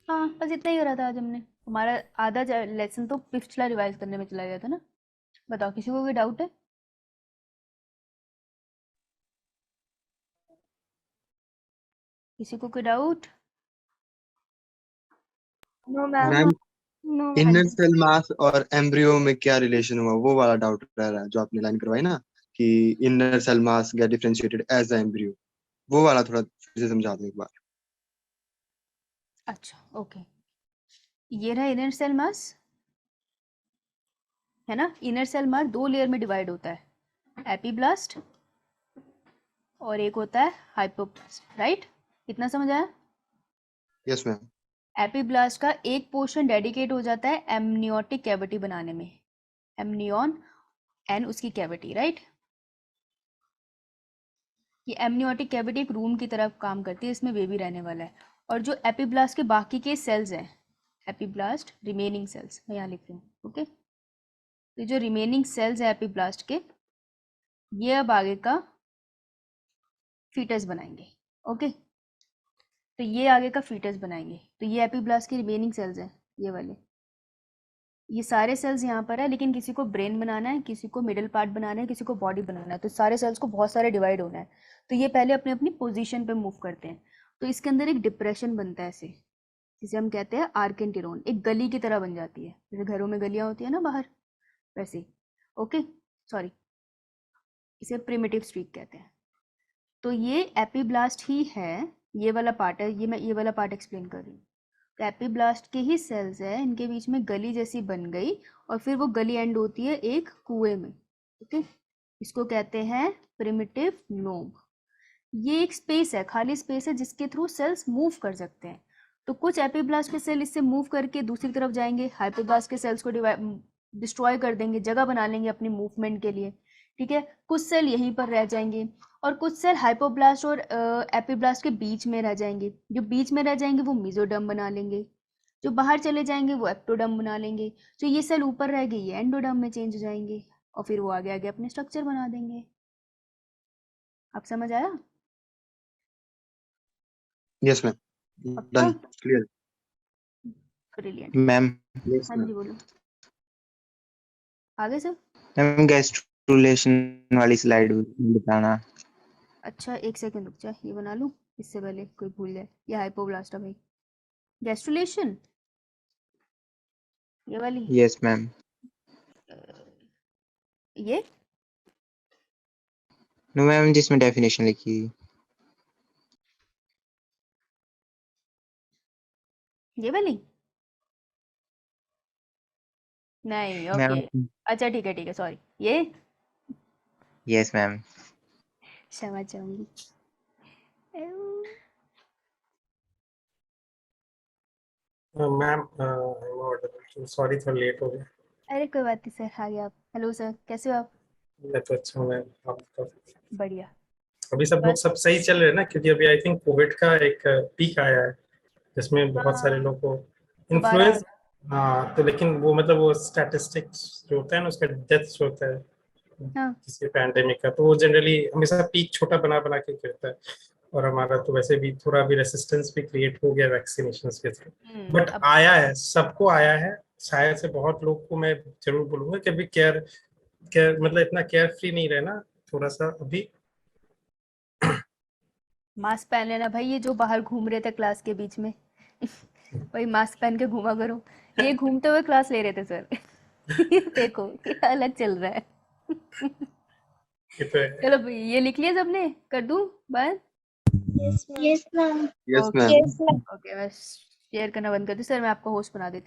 हाँ, बस इतना ही करा था आज हमने। हमारा आधा लेसन तो पिछला रिवाइज करने में चला गया था ना। बताओ, किसी को कोई डाउट है? किसी को कोई doubt? No, ma'am. Ma'am No, हाँ इनर जी, सेल मास और एम्ब्रियो में क्या रिलेशन हुआ, वो वाला डाउट रह रहा है जो आपने लाइन करवाई ना, कि inner cell mass get differentiated as the embryo. वो वाला थोड़ा फिर से समझा दो एक बार। अच्छा ओके। ये रहा इनर सेल मास, है ना। इनर सेल हमारा 2 लेयर में डिवाइड होता है, एपीब्लास्ट और एक होता है हाइपोब्लास्ट, राइट। इतना समझ आया। Yes ma'am. एपीब्लास्ट का एक पोर्शन डेडिकेट हो जाता है एमनियोटिक कैविटी बनाने में, एमनियन एंड उसकी कैविटी, राइट। ये एमनियोटिक कैविटी एक रूम की तरह काम करती है, इसमें बेबी रहने वाला है। और जो एपीब्लास्ट के बाकी के सेल्स हैं, एपीब्लास्ट रिमेनिंग सेल्स, मैं यहाँ लिख रही हूँ, ओके। तो जो रिमेनिंग सेल्स है एपीब्लास्ट के, ये अब आगे का फीटस बनाएंगे, ओके। तो ये आगे का फीटस बनाएंगे। तो ये एपीब्लास्ट की रिमेनिंग सेल्स हैं, ये वाले, ये सारे सेल्स यहाँ पर है। लेकिन किसी को ब्रेन बनाना है, किसी को मिडिल पार्ट बनाना है, किसी को बॉडी बनाना है, तो सारे सेल्स को बहुत सारे डिवाइड होना है। तो ये पहले अपनी अपनी पोजीशन पे मूव करते हैं। तो इसके अंदर एक डिप्रेशन बनता है ऐसे, जिसे हम कहते हैं आर्केंटिरोन, एक गली की तरह बन जाती है, जैसे घरों में गलियाँ होती है ना बाहर, वैसे ही, ओके। सॉरी, इसे प्रिमिटिव स्ट्रीक कहते हैं। तो ये एपीब्लास्ट ही है, ये वाला पार्ट है, ये मैं ये वाला पार्ट एक्सप्लेन कर रही हूँ। तो एपीब्लास्ट के ही सेल्स है, इनके बीच में गली जैसी बन गई और फिर वो गली एंड होती है एक कुएं में, ओके। इसको कहते हैं प्रिमिटिव लोब। ये एक स्पेस है, खाली स्पेस है, जिसके थ्रू सेल्स मूव कर सकते हैं। तो कुछ एपीब्लास्ट के सेल इससे मूव करके दूसरी तरफ जाएंगे, हाइपोब्लास्ट के सेल्स को डिस्ट्रॉय कर देंगे, जगह बना लेंगे अपनी मूवमेंट के लिए, ठीक है। कुछ सेल यहीं पर रह जाएंगे और कुछ सेल हाइपोब्लास्ट और एपीब्लास्ट के बीच में रह जाएंगे। जो बीच में रह जाएंगे वो मेसोडर्म बना लेंगे, जो बाहर चले जाएंगे वो एक्टोडर्म बना लेंगे, जो ये सेल ऊपर रह गए ये एंडोडर्म में चेंज हो जाएंगे और फिर वो आगे आगे अपने स्ट्रक्चर बना देंगे। आप समझ आया? यस मैम, पक्का? Done, clear. Brilliant. Ma'am yes हाँ मैम। जी बोलो, आगे सर। मैम गैस्ट्रुलेशन वाली स्लाइड बताना। अच्छा एक सेकंड रुक जा, ये बना लूँ इससे पहले कोई भूल जाए। ये हाइपोब्लास्ट है भाई, गैस्ट्रुलेशन ये वाली, यस मैम। ये नो मैम, जिसमें डेफिनेशन लिखी है। ये वाली नहीं, ओके। मैम अच्छा ठीक है सॉरी, ये यस मैम। क्षमा चाहूंगी। मैम सॉरी थोड़ा लेट हो गया। अरे कोई बात नहीं सर, आ गए आप। हेलो सर, कैसे हो आप? मैं तो अच्छा हूँ मैम, आप तो बढ़िया। अभी सब लोग बस सब सही चल रहे हैं ना, क्योंकि अभी आई थिंक कोविड का एक पीक आया है जिसमें बहुत सारे हाँ, लोग को दोबारा आ इन्फ्लुएंस। गया। हाँ, तो लेकिन वो मतलब वो स्टैटिस्टिक्स जो होता है ना, उसका डेथ्स जो होता है हाँ किसी पैंडेमिक का, तो वो जनरली हमेशा पीक छोटा बना बना के गिरता है। और हमारा तो वैसे भी थोड़ा भी रेसिस्टेंस भी क्रिएट हो गया वैक्सीनेशन के थ्रू, बट अब आया है, सबको आया है। शायद से बहुत लोग को मैं जरूर बोलूंगा कि अभी केयर केयर मतलब इतना केयर फ्री नहीं रहना, थोड़ा सा अभी। मास्क पहन लेना भाई, ये जो बाहर घूम रहे थे क्लास के बीच में भाई मास्क पहन के घूमा करो। ये घूमते हुए क्लास ले रहे थे सर देखो ये अलग चल रहा है ये तो है। चलो भाई, ये लिख लिया सबने, कर दूं bye? Yes, ma'am. Yes, ma'am. Yes okay ma'am. Yes, ma'am. Okay, मैं शेयर करना बंद कर दूं। सर मैं आपको होस्ट बना देती हूँ।